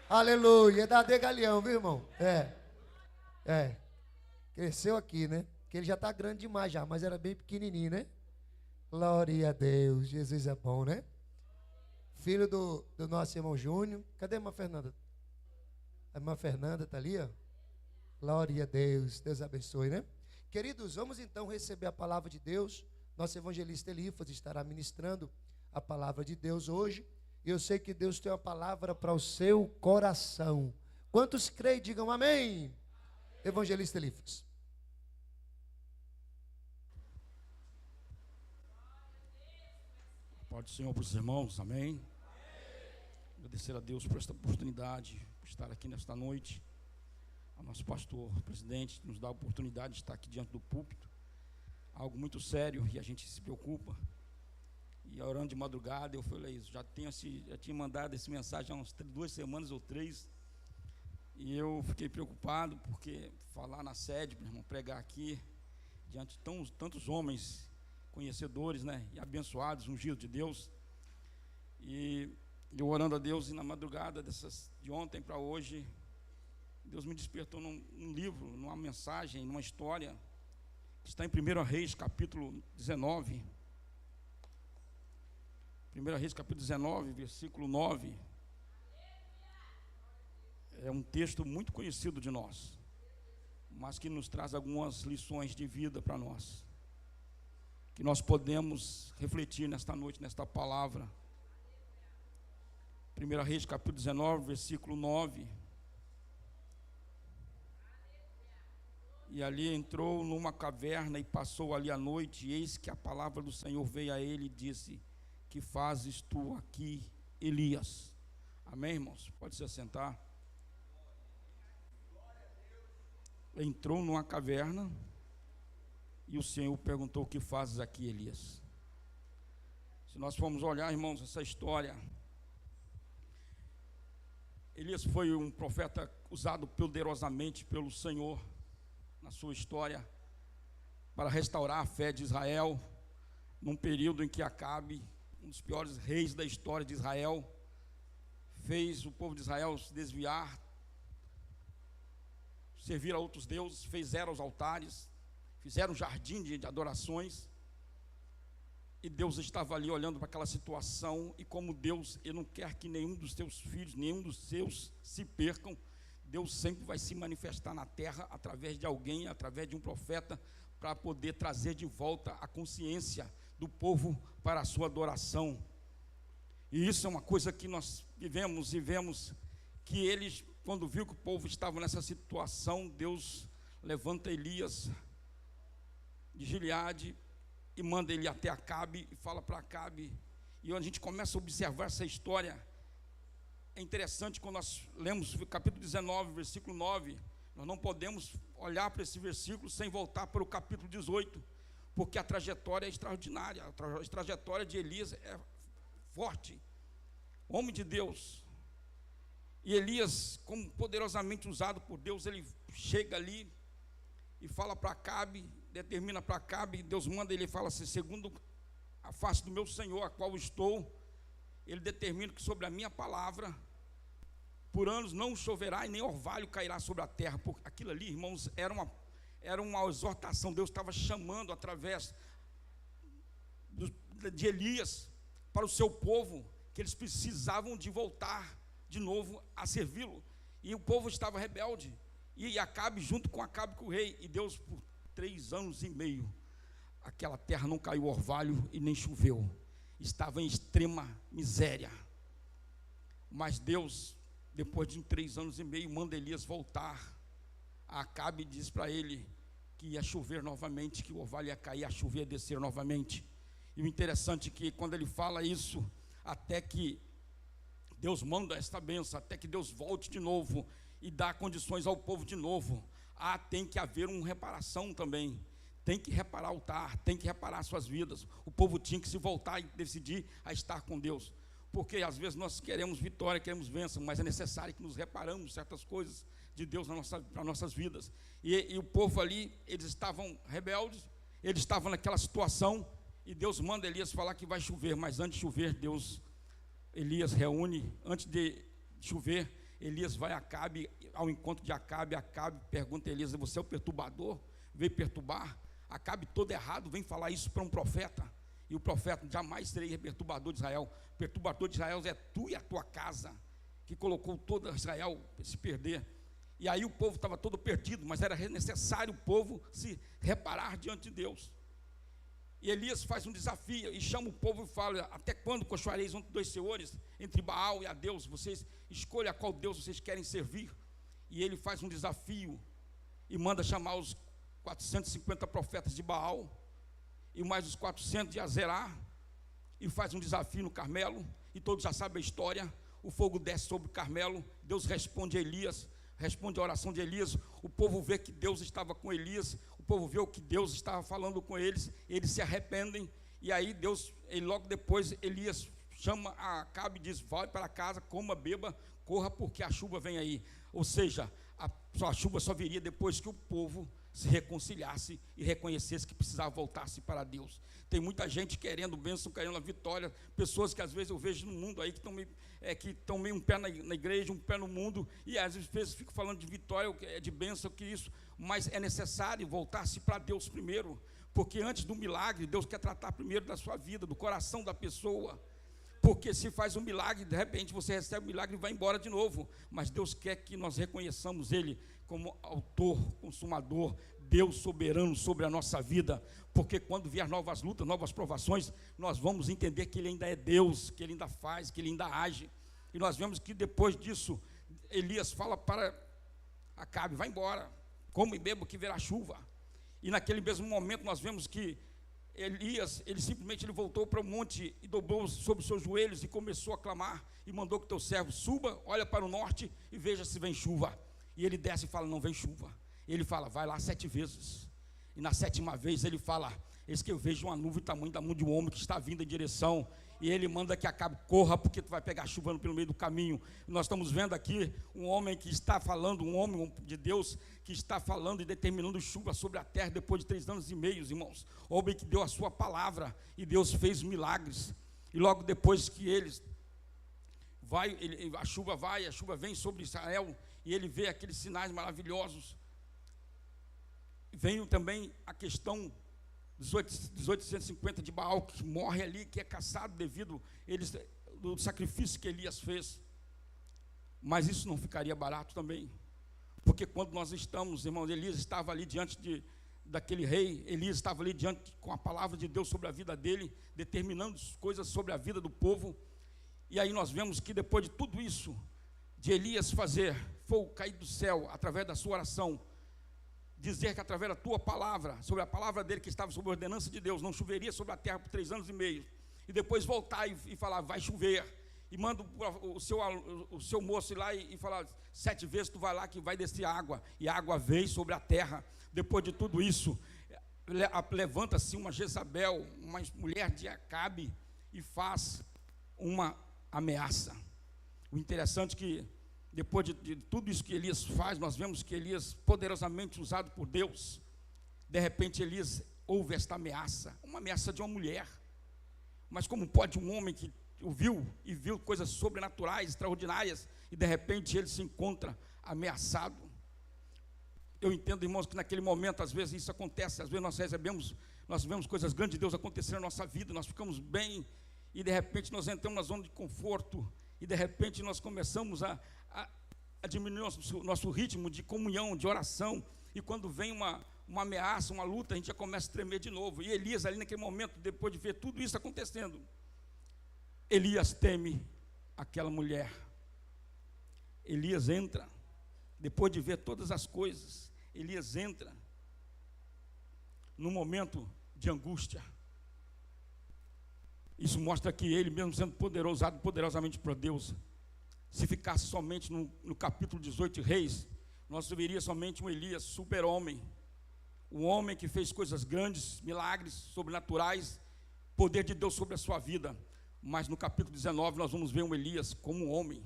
Aleluia. É da Galeão, viu, irmão? É. Cresceu aqui, né? Porque ele já está grande demais já, mas era bem pequenininho, né? Glória a Deus. Jesus é bom, né? Filho do nosso irmão Júnior. Cadê a irmã Fernanda? A irmã Fernanda está ali, ó. Glória a Deus. Deus abençoe, né? Queridos, vamos então receber a palavra de Deus. Nosso evangelista Elifas estará ministrando a palavra de Deus hoje. E eu sei que Deus tem uma palavra para o seu coração. Quantos creem, digam amém. Evangelista Elifas. Paz do Senhor para os irmãos, amém. Agradecer a Deus por esta oportunidade, por estar aqui nesta noite. Ao nosso pastor presidente, que nos dá a oportunidade de estar aqui diante do púlpito. Algo muito sério e a gente se preocupa. E orando de madrugada, eu falei isso, já tinha mandado essa mensagem há umas 2 semanas ou 3. E eu fiquei preocupado, porque falar na sede, meu irmão, pregar aqui, diante de tantos homens conhecedores, né, e abençoados, ungidos de Deus. E eu orando a Deus, e na madrugada de ontem para hoje, Deus me despertou num livro, numa mensagem, numa história, que está em 1 Reis, capítulo 19. 1 Reis, capítulo 19, versículo 9. É um texto muito conhecido de nós, mas que nos traz algumas lições de vida para nós, que nós podemos refletir nesta noite, nesta palavra. 1 Reis, capítulo 19, versículo 9. E ali entrou numa caverna e passou ali a noite, e eis que a palavra do Senhor veio a ele e disse: que fazes tu aqui, Elias? Amém, irmãos? Pode se assentar. Entrou numa caverna e o Senhor perguntou: o que fazes aqui, Elias? Se nós formos olhar, irmãos, essa história, Elias foi um profeta usado poderosamente pelo Senhor na sua história para restaurar a fé de Israel, num período em que Acabe, um dos piores reis da história de Israel, fez o povo de Israel se desviar, servir a outros deuses, fizeram os altares, fizeram um jardim de adorações, e Deus estava ali olhando para aquela situação, e como Deus, Ele não quer que nenhum dos teus filhos, nenhum dos seus se percam, Deus sempre vai se manifestar na terra através de alguém, através de um profeta, para poder trazer de volta a consciência do povo para a sua adoração. E isso é uma coisa que nós vivemos e vemos, que eles, quando viu que o povo estava nessa situação, Deus levanta Elias de Gileade e manda ele até Acabe e fala para Acabe. E a gente começa a observar essa história. É interessante quando nós lemos o capítulo 19, versículo 9, nós não podemos olhar para esse versículo sem voltar para o capítulo 18, porque a trajetória é extraordinária, a trajetória de Elias é forte, homem de Deus. E Elias, como poderosamente usado por Deus, ele chega ali e fala para Acabe, determina para Acabe, Deus manda, ele fala assim: segundo a face do meu Senhor, a qual estou, ele determina que sobre a minha palavra, por anos não choverá e nem orvalho cairá sobre a terra. Porque aquilo ali, irmãos, era uma exortação. Deus estava chamando através de Elias para o seu povo, que eles precisavam de voltar de novo a servi-lo. E o povo estava rebelde, e Acabe junto com Acabe, com o rei. E Deus, por 3 anos e meio, aquela terra não caiu orvalho e nem choveu, estava em extrema miséria. Mas Deus, depois de 3 anos e meio, manda Elias voltar a Acabe e diz para ele que ia chover novamente, que o orvalho ia cair, a chuva ia descer novamente. E o interessante é que quando ele fala isso, até que Deus manda esta bênção, até que Deus volte de novo e dá condições ao povo de novo, tem que haver uma reparação também. Tem que reparar o altar, tem que reparar suas vidas. O povo tinha que se voltar e decidir a estar com Deus. Porque às vezes nós queremos vitória, queremos bênção, mas é necessário que nos reparamos certas coisas de Deus para nossas vidas. E o povo ali, eles estavam rebeldes, eles estavam naquela situação, e Deus manda Elias falar que vai chover, mas antes de chover, Deus Elias reúne, antes de chover, Elias vai a Acabe, ao encontro de Acabe. Acabe pergunta a Elias: você é o perturbador? Veio perturbar? Acabe todo errado, vem falar isso para um profeta. E o profeta: jamais serei perturbador de Israel. Perturbador de Israel é tu e a tua casa, que colocou todo Israel a se perder. E aí o povo estava todo perdido, mas era necessário o povo se reparar diante de Deus. E Elias faz um desafio e chama o povo e fala: até quando cochoareis entre dois senhores, entre Baal e a Deus? Vocês escolham a qual Deus vocês querem servir. E ele faz um desafio e manda chamar os 450 profetas de Baal e mais os 400 de Azerá, e faz um desafio no Carmelo. E todos já sabem a história. O fogo desce sobre o Carmelo, Deus responde a Elias, responde a oração de Elias. O povo vê que Deus estava com Elias, o povo vê o que Deus estava falando com eles, eles se arrependem. E aí Deus, logo depois, Elias chama a Acabe e diz: vai para casa, coma, beba, corra, porque a chuva vem aí. Ou seja, a chuva só viria depois que o povo se reconciliasse e reconhecesse que precisava voltar-se para Deus. Tem muita gente querendo bênção, querendo a vitória, pessoas que às vezes eu vejo no mundo aí que estão meio um pé na igreja, um pé no mundo, e às vezes fico falando de vitória, de bênção, que isso, mas é necessário voltar-se para Deus primeiro, porque antes do milagre, Deus quer tratar primeiro da sua vida, do coração da pessoa. Porque se faz um milagre, de repente você recebe o milagre e vai embora de novo. Mas Deus quer que nós reconheçamos Ele como autor, consumador, Deus soberano sobre a nossa vida. Porque quando vier novas lutas, novas provações, nós vamos entender que Ele ainda é Deus, que Ele ainda faz, que Ele ainda age. E nós vemos que depois disso, Elias fala para Acabe: vai embora, come e beba que virá chuva. E naquele mesmo momento nós vemos que Elias, ele simplesmente voltou para o monte e dobrou sobre os seus joelhos e começou a clamar, e mandou que teu servo suba, olha para o norte e veja se vem chuva. E ele desce e fala: não vem chuva. Ele fala: vai lá 7 vezes. E na 7ª vez ele fala: eis que eu vejo uma nuvem tamanho da mão de um homem que está vindo em direção. E ele manda que Acabe: corra, porque tu vai pegar chuva pelo meio do caminho. Nós estamos vendo aqui um homem que está falando, um homem de Deus que está falando e determinando chuva sobre a terra depois de 3 anos e meio, irmãos. Homem que deu a sua palavra e Deus fez milagres. E logo depois que eles a chuva vem sobre Israel, e ele vê aqueles sinais maravilhosos. Vem também a questão dos 850 de Baal, que morre ali, que é caçado devido do sacrifício que Elias fez. Mas isso não ficaria barato também, porque quando nós estamos, irmãos, Elias estava ali diante daquele rei, Elias estava ali diante com a palavra de Deus sobre a vida dele, determinando coisas sobre a vida do povo. E aí nós vemos que depois de tudo isso, de Elias fazer fogo cair do céu através da sua oração, dizer que através da tua palavra, sobre a palavra dele que estava sob a ordenança de Deus, não choveria sobre a terra por 3 anos e meio, e depois voltar e falar: vai chover, e manda o seu moço ir lá e falar: 7 vezes tu vai lá que vai descer água, e a água veio sobre a terra. Depois de tudo isso, levanta-se uma Jezabel, uma mulher de Acabe, e faz uma ameaça. O interessante é que depois de tudo isso que Elias faz, nós vemos que Elias, poderosamente usado por Deus, de repente Elias ouve esta ameaça, uma ameaça de uma mulher. Mas como pode um homem que ouviu e viu coisas sobrenaturais, extraordinárias, e de repente ele se encontra ameaçado? Eu entendo, irmãos, que naquele momento, às vezes isso acontece, às vezes nós vemos coisas grandes de Deus acontecer na nossa vida, nós ficamos bem, e de repente nós entramos na zona de conforto, e de repente nós começamos a diminuir nosso ritmo de comunhão, de oração, e quando vem uma ameaça, uma luta, a gente já começa a tremer de novo. E Elias ali naquele momento, depois de ver tudo isso acontecendo, Elias teme aquela mulher. Elias entra, depois de ver todas as coisas, Elias entra num momento de angústia. Isso mostra que ele, mesmo sendo poderoso, usado poderosamente por Deus, se ficasse somente no capítulo 18 de Reis, nós veríamos somente um Elias super-homem, um homem que fez coisas grandes, milagres, sobrenaturais, poder de Deus sobre a sua vida. Mas no capítulo 19 nós vamos ver um Elias como um homem.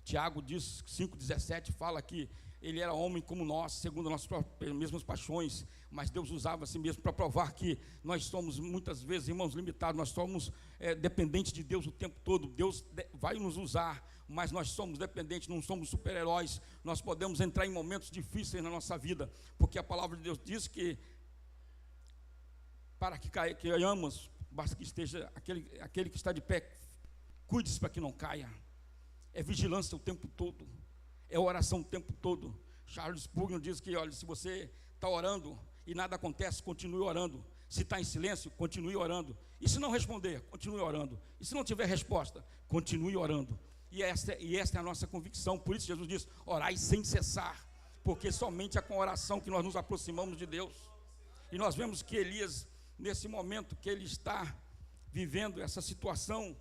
Tiago diz, 5,17, fala que ele era homem como nós, segundo as nossas mesmas paixões, mas Deus usava a si mesmo para provar que nós somos muitas vezes, irmãos, limitados, nós somos dependentes de Deus o tempo todo. Deus vai nos usar, mas nós somos dependentes, não somos super-heróis. Nós podemos entrar em momentos difíceis na nossa vida, porque a palavra de Deus diz que para que caiamos, basta que esteja aquele que está de pé, cuide-se para que não caia. É vigilância o tempo todo, é oração o tempo todo. Charles Spurgeon diz que, olha, se você está orando e nada acontece, continue orando. Se está em silêncio, continue orando. E se não responder, continue orando. E se não tiver resposta, continue orando. E esta é a nossa convicção. Por isso Jesus diz, orai sem cessar, porque somente é com a oração que nós nos aproximamos de Deus. E nós vemos que Elias, nesse momento que ele está vivendo essa situação,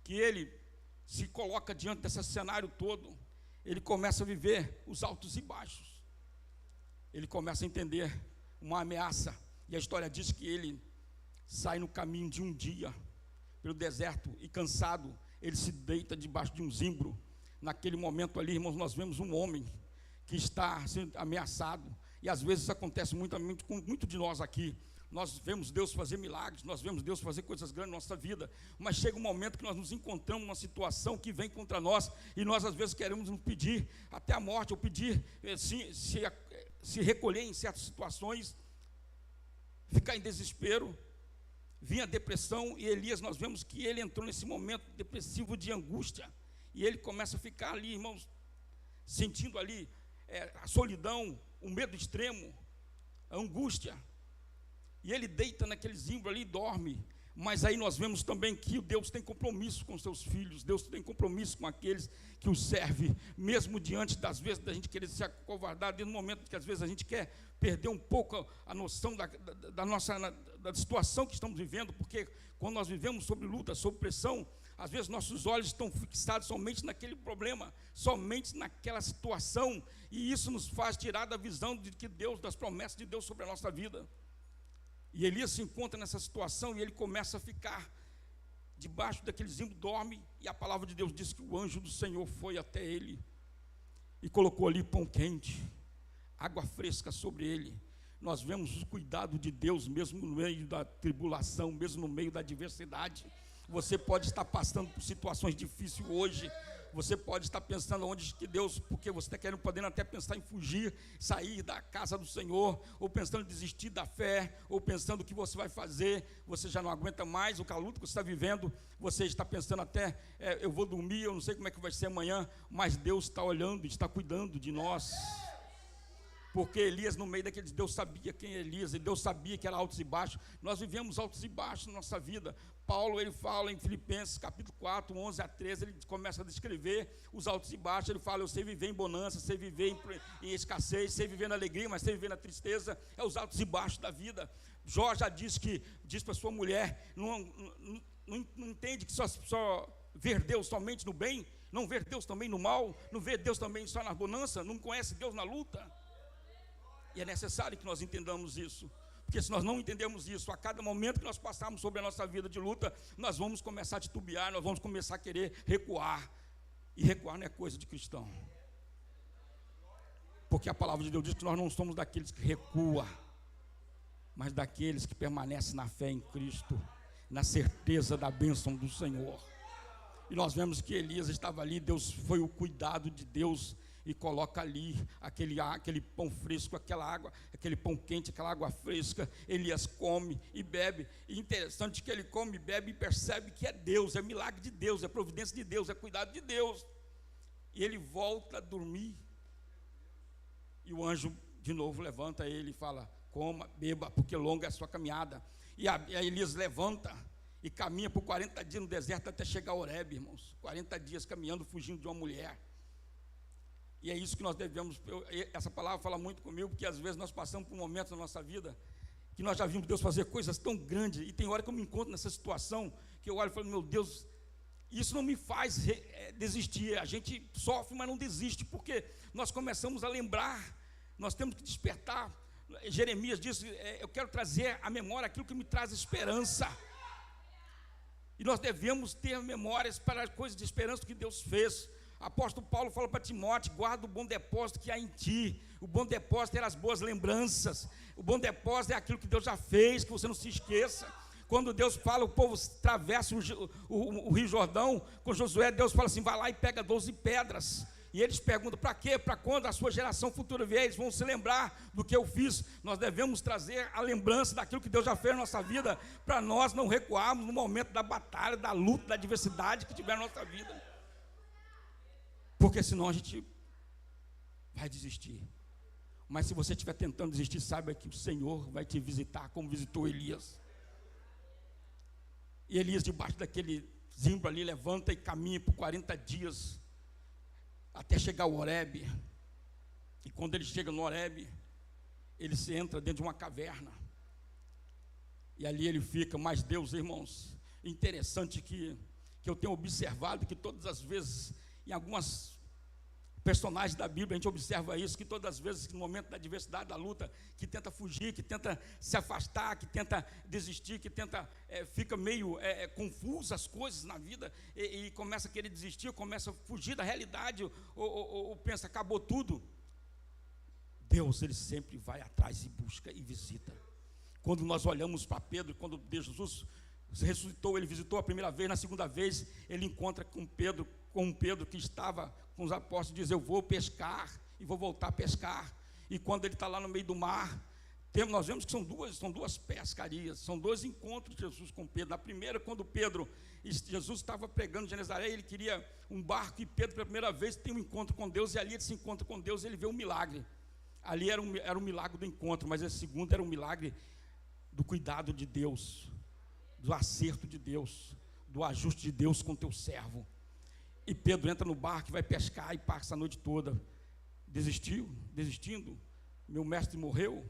que ele se coloca diante desse cenário todo, ele começa a viver os altos e baixos. Ele começa a entender uma ameaça. E a história diz que ele sai no caminho de um dia, pelo deserto, e cansado, ele se deita debaixo de um zimbro. Naquele momento ali, irmãos, nós vemos um homem que está sendo ameaçado. E às vezes isso acontece muito com muito de nós aqui. Nós vemos Deus fazer milagres, nós vemos Deus fazer coisas grandes na nossa vida, mas chega um momento que nós nos encontramos numa situação que vem contra nós, e nós às vezes queremos nos pedir até a morte, ou pedir, se recolher em certas situações, ficar em desespero, vir a depressão. E Elias, nós vemos que ele entrou nesse momento depressivo de angústia, e ele começa a ficar ali, irmãos, sentindo ali a solidão, o medo extremo, a angústia. E ele deita naquele zimbro ali e dorme. Mas aí nós vemos também que Deus tem compromisso com os seus filhos. Deus tem compromisso com aqueles que o servem. Mesmo diante das vezes da gente querer se acovardar, desde o momento que às vezes a gente quer perder um pouco a noção da situação que estamos vivendo. Porque quando nós vivemos sob luta, sob pressão, às vezes nossos olhos estão fixados somente naquele problema, somente naquela situação. E isso nos faz tirar da visão de que Deus, das promessas de Deus sobre a nossa vida. E Elias se encontra nessa situação e ele começa a ficar debaixo daquele zimbro, dorme, e a palavra de Deus diz que o anjo do Senhor foi até ele e colocou ali pão quente, água fresca sobre ele. Nós vemos o cuidado de Deus mesmo no meio da tribulação, mesmo no meio da adversidade. Você pode estar passando por situações difíceis hoje. Você pode estar pensando onde que Deus, porque você está querendo, podendo até pensar em fugir, sair da casa do Senhor, ou pensando em desistir da fé, ou pensando o que você vai fazer, você já não aguenta mais o caluto que você está vivendo, você está pensando até, eu vou dormir, eu não sei como é que vai ser amanhã, mas Deus está olhando, está cuidando de nós. Porque Elias, no meio daqueles, Deus sabia quem é Elias, e Deus sabia que era altos e baixos. Nós vivemos altos e baixos na nossa vida. Paulo, ele fala em Filipenses, capítulo 4, 11 a 13, ele começa a descrever os altos e baixos. Ele fala, eu sei viver em bonança, sei viver em escassez, sei viver na alegria, mas sei viver na tristeza. É os altos e baixos da vida. Jó já diz para sua mulher, não entende que só ver Deus somente no bem, não ver Deus também no mal, não ver Deus também só na bonança, não conhece Deus na luta. E é necessário que nós entendamos isso, porque se nós não entendemos isso, a cada momento que nós passarmos sobre a nossa vida de luta, nós vamos começar a titubear, nós vamos começar a querer recuar, e recuar não é coisa de cristão, porque a palavra de Deus diz que nós não somos daqueles que recuam, mas daqueles que permanecem na fé em Cristo, na certeza da bênção do Senhor. E nós vemos que Elias estava ali, Deus foi o cuidado de Deus, e coloca ali aquele pão fresco, aquela água, aquele pão quente, aquela água fresca. Elias come e bebe, e interessante que ele come e bebe e percebe que é Deus, é milagre de Deus, é providência de Deus, é cuidado de Deus, e ele volta a dormir, e o anjo de novo levanta ele e fala, coma, beba, porque longa é a sua caminhada. E Elias levanta e caminha por 40 dias no deserto até chegar a Horebe, irmãos, 40 dias caminhando, fugindo de uma mulher. E é isso que nós devemos, essa palavra fala muito comigo, porque às vezes nós passamos por momentos na nossa vida, que nós já vimos Deus fazer coisas tão grandes, e tem hora que eu me encontro nessa situação, que eu olho e falo, meu Deus, isso não me faz desistir. A gente sofre, mas não desiste, porque nós começamos a lembrar, nós temos que despertar. Jeremias diz, eu quero trazer à memória aquilo que me traz esperança, e nós devemos ter memórias para as coisas de esperança que Deus fez. Apóstolo Paulo fala para Timóteo: guarda o bom depósito que há em ti. O bom depósito é as boas lembranças. O bom depósito é aquilo que Deus já fez, que você não se esqueça. Quando Deus fala, o povo atravessa o Rio Jordão, com Josué, Deus fala assim: vai lá e pega 12 pedras. E eles perguntam: para quê? Para quando a sua geração futura vier, eles vão se lembrar do que eu fiz. Nós devemos trazer a lembrança daquilo que Deus já fez na nossa vida, para nós não recuarmos no momento da batalha, da luta, da adversidade que tiver na nossa vida. Porque senão a gente vai desistir. Mas se você estiver tentando desistir, saiba que o Senhor vai te visitar, como visitou Elias. E Elias, debaixo daquele zimbro ali, levanta e caminha por 40 dias, até chegar ao Horebe. E quando ele chega no Horebe, ele se entra dentro de uma caverna. E ali ele fica. Mas Deus, irmãos, interessante que eu tenho observado que todas as vezes, em algumas personagens da Bíblia, a gente observa isso, que todas as vezes, no momento da adversidade, da luta, que tenta fugir, que tenta se afastar, que tenta desistir, que tenta, fica meio confuso as coisas na vida, e começa a querer desistir, começa a fugir da realidade, ou pensa, acabou tudo. Deus, ele sempre vai atrás e busca e visita. Quando nós olhamos para Pedro, quando Jesus ressuscitou, ele visitou a primeira vez, na segunda vez, ele encontra com Pedro que estava com os apóstolos, diz: eu vou pescar e vou voltar a pescar. E quando ele está lá no meio do mar, nós vemos que são duas pescarias, são dois encontros de Jesus com Pedro. Na primeira, quando Jesus estava pregando em Genezaré, ele queria um barco, e Pedro, pela primeira vez, tem um encontro com Deus, e ali ele se encontra com Deus, ele vê um milagre. Ali era um milagre do encontro, mas esse segundo era um milagre do cuidado de Deus, do acerto de Deus, do ajuste de Deus com teu servo. E Pedro entra no barco e vai pescar e passa a noite toda. Desistindo. Meu mestre morreu.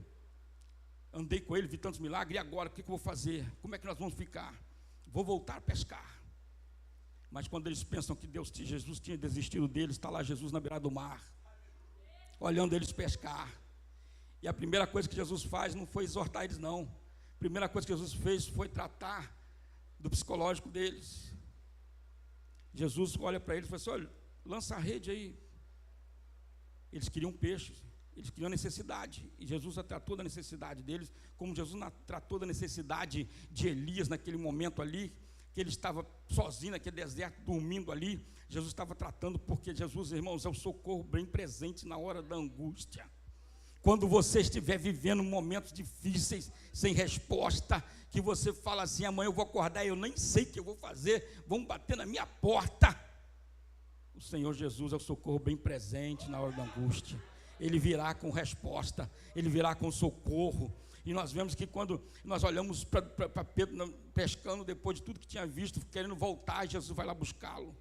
Andei com ele, vi tantos milagres. E agora, o que eu vou fazer? Como é que nós vamos ficar? Vou voltar a pescar. Mas quando eles pensam que Jesus tinha desistido deles, está lá Jesus na beirada do mar, olhando eles pescar. E a primeira coisa que Jesus faz não foi exortar eles, não. A primeira coisa que Jesus fez foi tratar do psicológico deles. Jesus olha para eles e fala assim: olha, lança a rede aí. Eles queriam peixes, eles queriam necessidade, e Jesus tratou da necessidade deles, como Jesus tratou da necessidade de Elias naquele momento ali, que ele estava sozinho naquele deserto, dormindo ali. Jesus estava tratando, porque Jesus, irmãos, é o socorro bem presente na hora da angústia. Quando você estiver vivendo momentos difíceis, sem resposta, que você fala assim: amanhã eu vou acordar e eu nem sei o que eu vou fazer, vão bater na minha porta. O Senhor Jesus é o socorro bem presente na hora da angústia. Ele virá com resposta, ele virá com socorro. E nós vemos que quando nós olhamos para Pedro pescando, depois de tudo que tinha visto, querendo voltar, Jesus vai lá buscá-lo.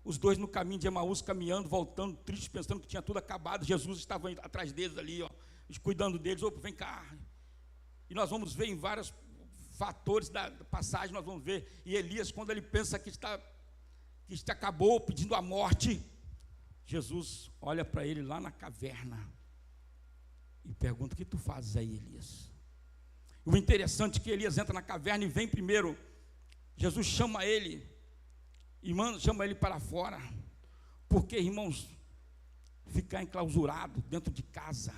Os dois no caminho de Emaús, caminhando, voltando, tristes, pensando que tinha tudo acabado. Jesus estava atrás deles ali, cuidando deles. Opa, vem cá. E nós vamos ver em vários fatores da passagem, nós vamos ver. E Elias, quando ele pensa que acabou, pedindo a morte, Jesus olha para ele lá na caverna e pergunta: o que tu fazes aí, Elias? O interessante é que Elias entra na caverna e vem primeiro. Jesus chama ele e chama ele para fora, porque, irmãos, ficar enclausurado dentro de casa,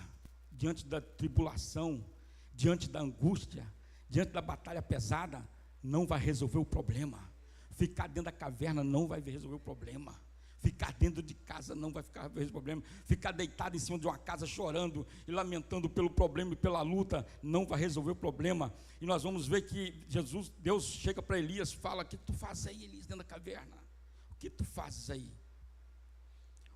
diante da tribulação, diante da angústia, diante da batalha pesada, não vai resolver o problema. Ficar dentro da caverna não vai resolver o problema. Ficar dentro de casa não vai resolver o problema. Ficar deitado em cima de uma casa chorando e lamentando pelo problema e pela luta não vai resolver o problema. E nós vamos ver que Deus chega para Elias e fala: o que tu fazes aí, Elias, dentro da caverna? O que tu fazes aí?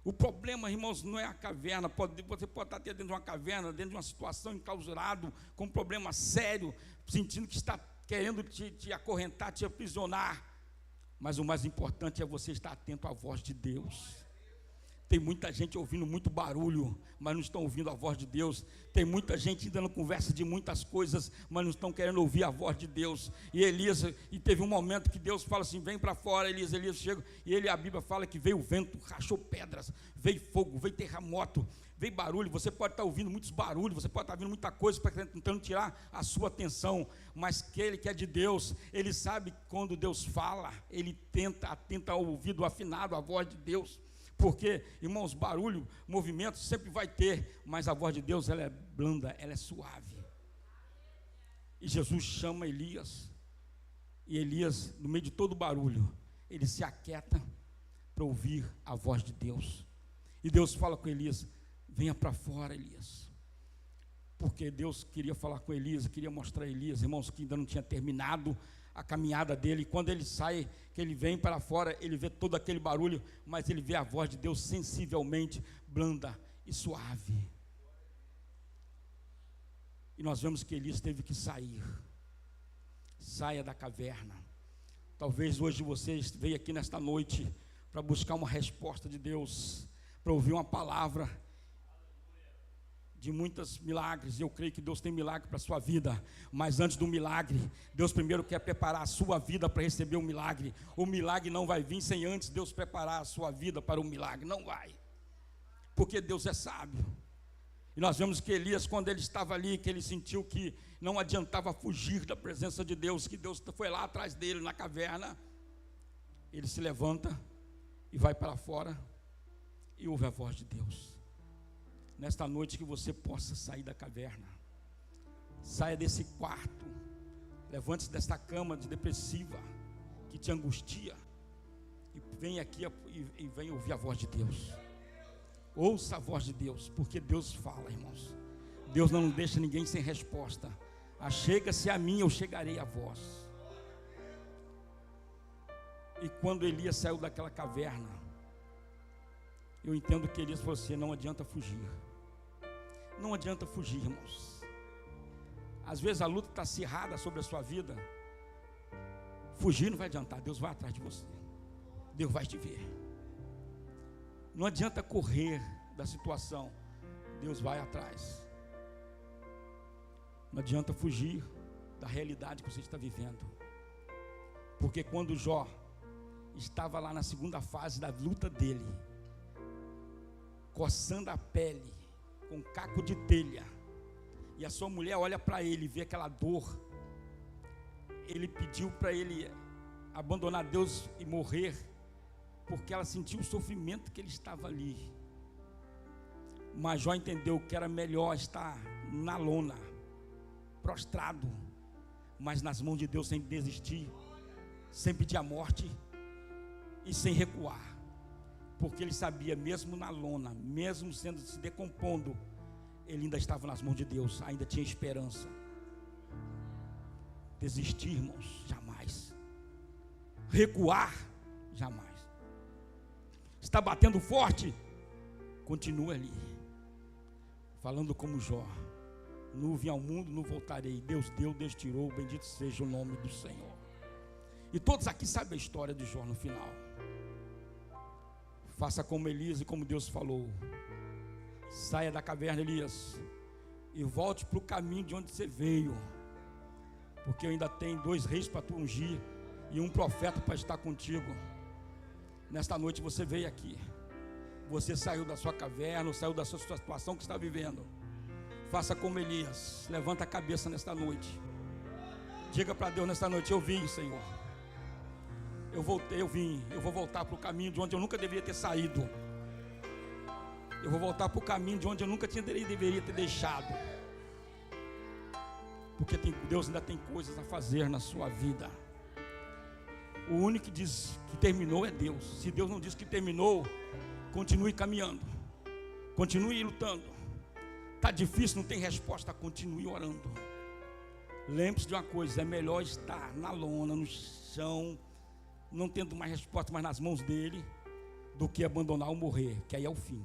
O problema, irmãos, não é a caverna. Você pode estar dentro de uma caverna, dentro de uma situação enclausurado, com um problema sério, sentindo que está querendo te acorrentar, te aprisionar. Mas o mais importante é você estar atento à voz de Deus. Tem muita gente ouvindo muito barulho, mas não estão ouvindo a voz de Deus. Tem muita gente dando conversa de muitas coisas, mas não estão querendo ouvir a voz de Deus. E teve um momento que Deus fala assim: vem para fora, Elias chega. E a Bíblia fala que veio vento, rachou pedras, veio fogo, veio terremoto, veio barulho. Você pode estar ouvindo muitos barulhos, você pode estar ouvindo muita coisa tentando tirar a sua atenção, mas aquele que é de Deus, ele sabe quando Deus fala, ele atenta ao ouvido afinado à voz de Deus. Porque, irmãos, barulho, movimento sempre vai ter, mas a voz de Deus, ela é blanda, ela é suave. E Jesus chama Elias, e Elias, no meio de todo o barulho, ele se aquieta para ouvir a voz de Deus. E Deus fala com Elias: venha para fora, Elias. Porque Deus queria falar com Elias, queria mostrar a Elias, irmãos, que ainda não tinha terminado a caminhada dele. E quando ele sai, que ele vem para fora, ele vê todo aquele barulho, mas ele vê a voz de Deus sensivelmente blanda e suave. E nós vemos que Elias teve que sair. Saia da caverna. Talvez hoje você veio aqui nesta noite para buscar uma resposta de Deus, para ouvir uma palavra de muitos milagres. Eu creio que Deus tem milagre para a sua vida, mas antes do milagre, Deus primeiro quer preparar a sua vida para receber o milagre. O milagre não vai vir sem antes Deus preparar a sua vida para o milagre, não vai, porque Deus é sábio. E nós vemos que Elias, quando ele estava ali, que ele sentiu que não adiantava fugir da presença de Deus, que Deus foi lá atrás dele na caverna, ele se levanta e vai para fora e ouve a voz de Deus. Nesta noite, que você possa sair da caverna, saia desse quarto, levante-se desta cama de depressiva que te angustia e venha aqui e venha ouvir a voz de Deus. Ouça a voz de Deus, porque Deus fala, irmãos. Deus não deixa ninguém sem resposta. Achega-se a mim, eu chegarei a vós. E quando Elias saiu daquela caverna, eu entendo que Elias falou assim: não adianta fugir. Não adianta fugir, irmãos. Às vezes a luta está acirrada sobre a sua vida. Fugir não vai adiantar, Deus vai atrás de você. Deus vai te ver. Não adianta correr da situação, Deus vai atrás. Não adianta fugir da realidade que você está vivendo. Porque quando Jó estava lá na segunda fase da luta dele, coçando a pele com um caco de telha, e a sua mulher olha para ele e vê aquela dor, ele pediu para ele abandonar Deus e morrer, porque ela sentiu o sofrimento que ele estava ali. Mas Jó entendeu que era melhor estar na lona, prostrado, mas nas mãos de Deus, sem desistir, sem pedir a morte e sem recuar, porque ele sabia, mesmo na lona, mesmo se decompondo, ele ainda estava nas mãos de Deus, ainda tinha esperança. Desistir, irmãos, jamais. Recuar, jamais. Está batendo forte, continua ali, falando como Jó: não vim ao mundo, não voltarei. Deus deu, Deus tirou, bendito seja o nome do Senhor. E todos aqui sabem a história de Jó no final. Faça como Elias e como Deus falou. Saia da caverna, Elias, e volte para o caminho de onde você veio, porque eu ainda tenho 2 reis para tu ungir e um profeta para estar contigo. Nesta noite você veio aqui, você saiu da sua caverna, saiu da sua situação que está vivendo. Faça como Elias, levanta a cabeça nesta noite, diga para Deus nesta noite: eu vim, Senhor, eu vou voltar para o caminho de onde eu nunca deveria ter saído, eu vou voltar para o caminho de onde eu nunca deveria ter deixado, porque Deus ainda tem coisas a fazer na sua vida. O único que diz que terminou é Deus. Se Deus não diz que terminou, continue caminhando, continue lutando. Está difícil, não tem resposta, continue orando. Lembre-se de uma coisa: é melhor estar na lona, no chão, não tendo mais resposta, mas nas mãos dele, do que abandonar ou morrer, que aí é o fim.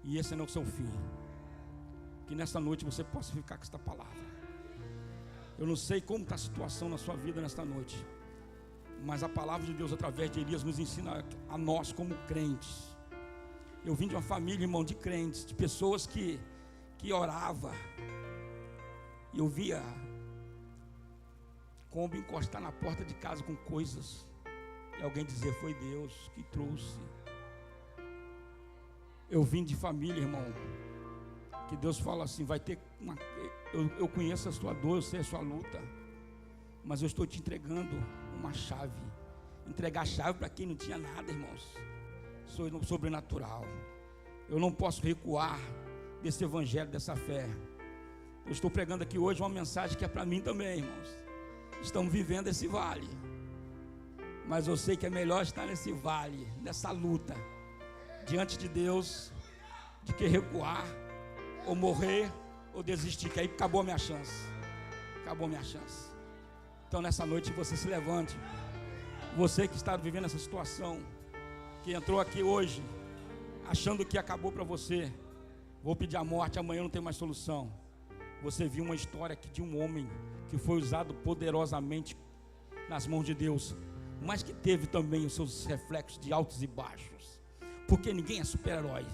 E esse não é o seu fim. Que nessa noite você possa ficar com esta palavra. Eu não sei como está a situação na sua vida nesta noite, mas a palavra de Deus através de Elias nos ensina a nós como crentes. Eu vim de uma família, irmão, de crentes, de pessoas que orava. E eu via Kombi encostar na porta de casa com coisas, e alguém dizer: foi Deus que trouxe. Eu vim de família, irmão, que Deus fala assim: vai ter uma... eu conheço a sua dor, eu sei a sua luta, mas eu estou te entregando uma chave. Entregar a chave para quem não tinha nada, irmãos. sobrenatural. Eu não posso recuar desse evangelho, dessa fé. Eu estou pregando aqui hoje uma mensagem que é para mim também, irmãos. Estamos vivendo esse vale, mas eu sei que é melhor estar nesse vale, nessa luta, diante de Deus, de que recuar, ou morrer, ou desistir, que aí acabou a minha chance. Acabou a minha chance. Então nessa noite você se levante. Você que está vivendo essa situação, que entrou aqui hoje, achando que acabou para você, vou pedir a morte, amanhã não tem mais solução. Você viu uma história aqui de um homem que foi usado poderosamente nas mãos de Deus, mas que teve também os seus reflexos de altos e baixos, porque ninguém é super-herói.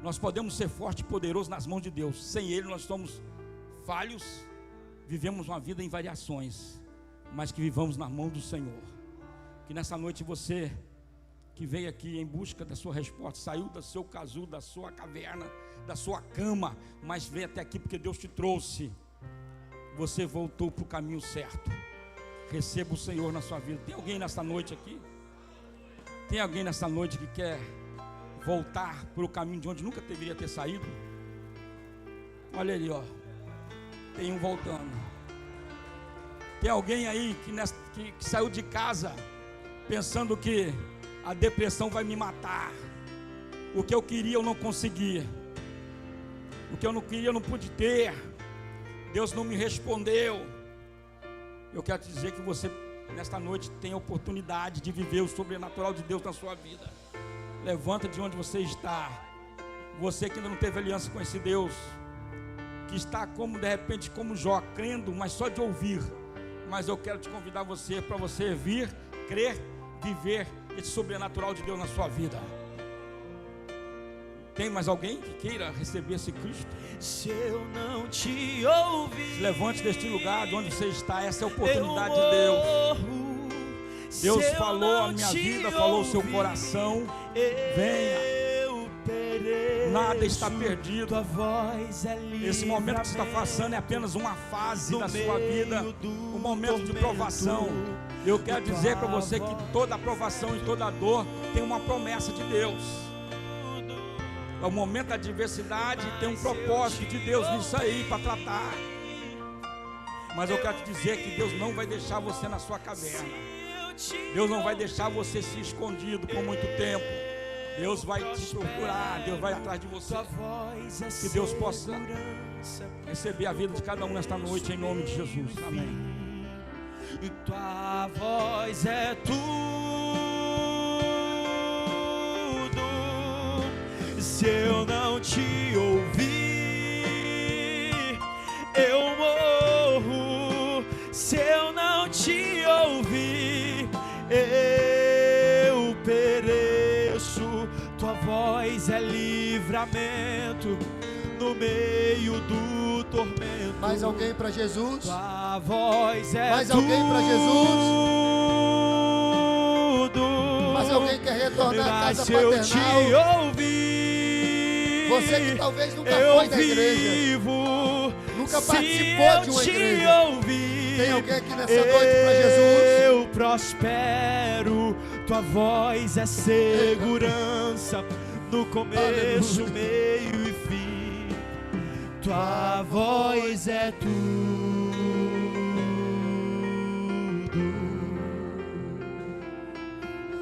Nós podemos ser fortes e poderosos nas mãos de Deus. Sem Ele nós somos falhos, vivemos uma vida em variações, mas que vivamos na mão do Senhor. Que nessa noite você que veio aqui em busca da sua resposta, saiu do seu casulo, da sua caverna, da sua cama, mas veio até aqui porque Deus te trouxe. Você voltou para o caminho certo. Receba o Senhor na sua vida. Tem alguém nessa noite aqui? Tem alguém nessa noite que quer voltar para o caminho de onde nunca deveria ter saído? Olha ali, ó. Tem um voltando. Tem alguém aí que saiu de casa pensando que a depressão vai me matar. O que eu queria eu não consegui. O que eu não queria eu não pude ter. Deus não me respondeu. Eu quero te dizer que você nesta noite tem a oportunidade de viver o sobrenatural de Deus na sua vida. Levanta de onde você está. Você que ainda não teve aliança com esse Deus, que está como de repente como Jó, crendo, mas só de ouvir. Mas eu quero te convidar você para você vir, crer, viver esse sobrenatural de Deus na sua vida. Tem mais alguém que queira receber esse Cristo? Se eu não te ouvir, se levante deste lugar de onde você está. Essa é a oportunidade de Deus. Deus falou a minha vida, falou o seu coração. Venha. Nada está perdido. Esse momento que você está passando é apenas uma fase da sua vida, um momento de provação. Eu quero dizer para você que toda aprovação e toda dor tem uma promessa de Deus. É o momento da adversidade, tem um propósito de Deus nisso aí para tratar. Mas eu quero te dizer que Deus não vai deixar você na sua caverna. Deus não vai deixar você se escondido por muito tempo. Deus vai te procurar, Deus vai atrás de você. Que Deus possa receber a vida de cada um nesta noite, em nome de Jesus. Amém. Tua voz é tudo. Se eu não te ouvir, eu morro. Se eu não te ouvir, eu pereço. Tua voz é livramento no meio do tormento. Mais alguém para Jesus? Tua voz é mais alguém para Jesus? Mais alguém quer retornar à casa paternal? Eu te ouvi. Você que talvez nunca foi da igreja, nunca participou de uma igreja. Tem alguém aqui nessa noite para Jesus? Eu prospero. Tua voz é segurança no começo, aleluia, meio e fim. Tua voz é tudo.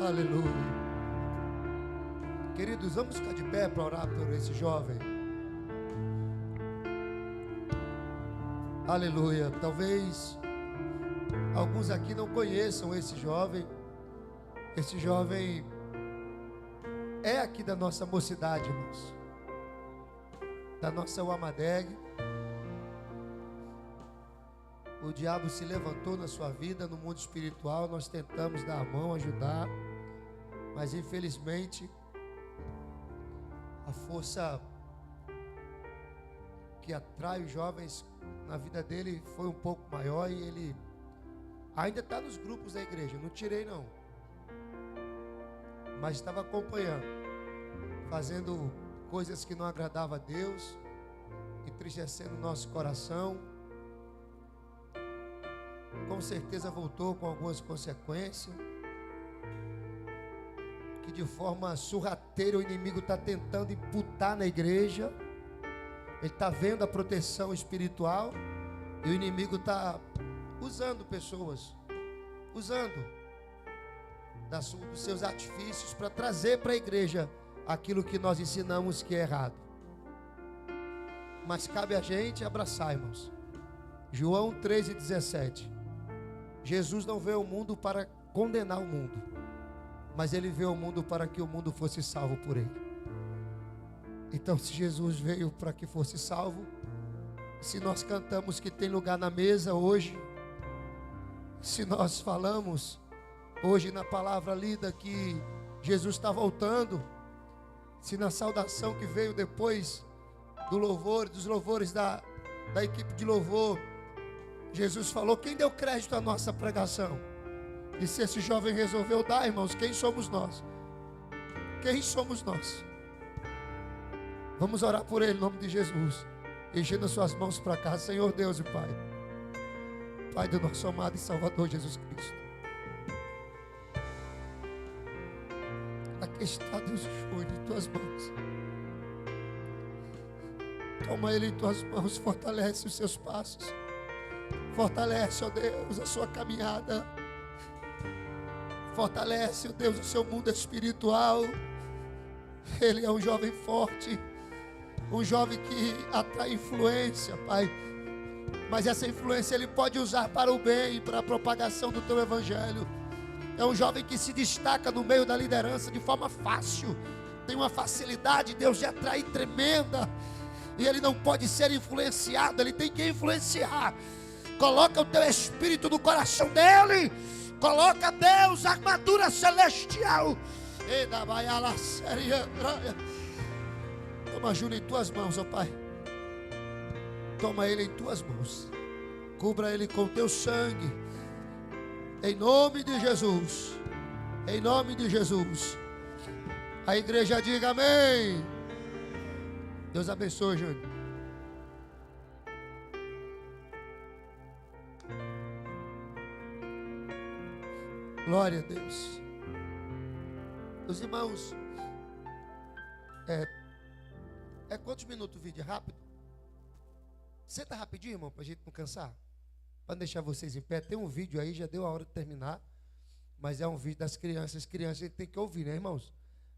Aleluia. Queridos, vamos ficar de pé para orar por esse jovem. Aleluia. Talvez alguns aqui não conheçam esse jovem. Esse jovem é aqui da nossa mocidade, irmãos, da nossa Uamadeg. O diabo se levantou na sua vida, no mundo espiritual. Nós tentamos dar a mão, ajudar, mas infelizmente a força que atrai os jovens na vida dele foi um pouco maior, e ele ainda está nos grupos da igreja. Não tirei não, mas estava acompanhando, fazendo coisas que não agradavam a Deus, entristecendo o nosso coração. Com certeza voltou com algumas consequências. Que de forma sorrateira o inimigo está tentando imputar na igreja. Ele está vendo a proteção espiritual e o inimigo está usando pessoas, usando dos seus artifícios para trazer para a igreja aquilo que nós ensinamos que é errado. Mas cabe a gente abraçar, irmãos. João 13,17. Jesus não veio ao mundo para condenar o mundo, mas ele veio ao mundo para que o mundo fosse salvo por ele. Então, se Jesus veio para que fosse salvo, se nós cantamos que tem lugar na mesa hoje, se nós falamos hoje na palavra lida que Jesus está voltando, se na saudação que veio depois do louvor, dos louvores da equipe de louvor, Jesus falou, quem deu crédito à nossa pregação? E se esse jovem resolveu dar, irmãos, quem somos nós? Quem somos nós? Vamos orar por ele em nome de Jesus. Enchendo as suas mãos para cá, Senhor Deus e Pai. Pai do nosso amado e Salvador Jesus Cristo. Aqui está Deus Júnior em tuas mãos. Toma ele em tuas mãos, fortalece os seus passos. Fortalece, ó Deus, a sua caminhada. Fortalece, ó Deus, o seu mundo espiritual. Ele é um jovem forte, um jovem que atrai influência, Pai. Mas essa influência ele pode usar para o bem, para a propagação do teu evangelho. É um jovem que se destaca no meio da liderança de forma fácil. Tem uma facilidade, Deus, de atrair tremenda. E ele não pode ser influenciado, ele tem que influenciar. Coloca o teu espírito no coração dele. Coloca, Deus, a armadura celestial. Toma Júnior em tuas mãos, ó Pai. Toma ele em tuas mãos. Cubra ele com teu sangue. Em nome de Jesus. Em nome de Jesus. A igreja diga amém. Deus abençoe, Júnior. Glória a Deus. Os irmãos, quantos minutos o vídeo? É rápido? Senta rapidinho, irmão, para a gente não cansar. Para não deixar vocês em pé. Tem um vídeo aí, já deu a hora de terminar. Mas é um vídeo das crianças. As crianças a gente tem que ouvir, né, irmãos?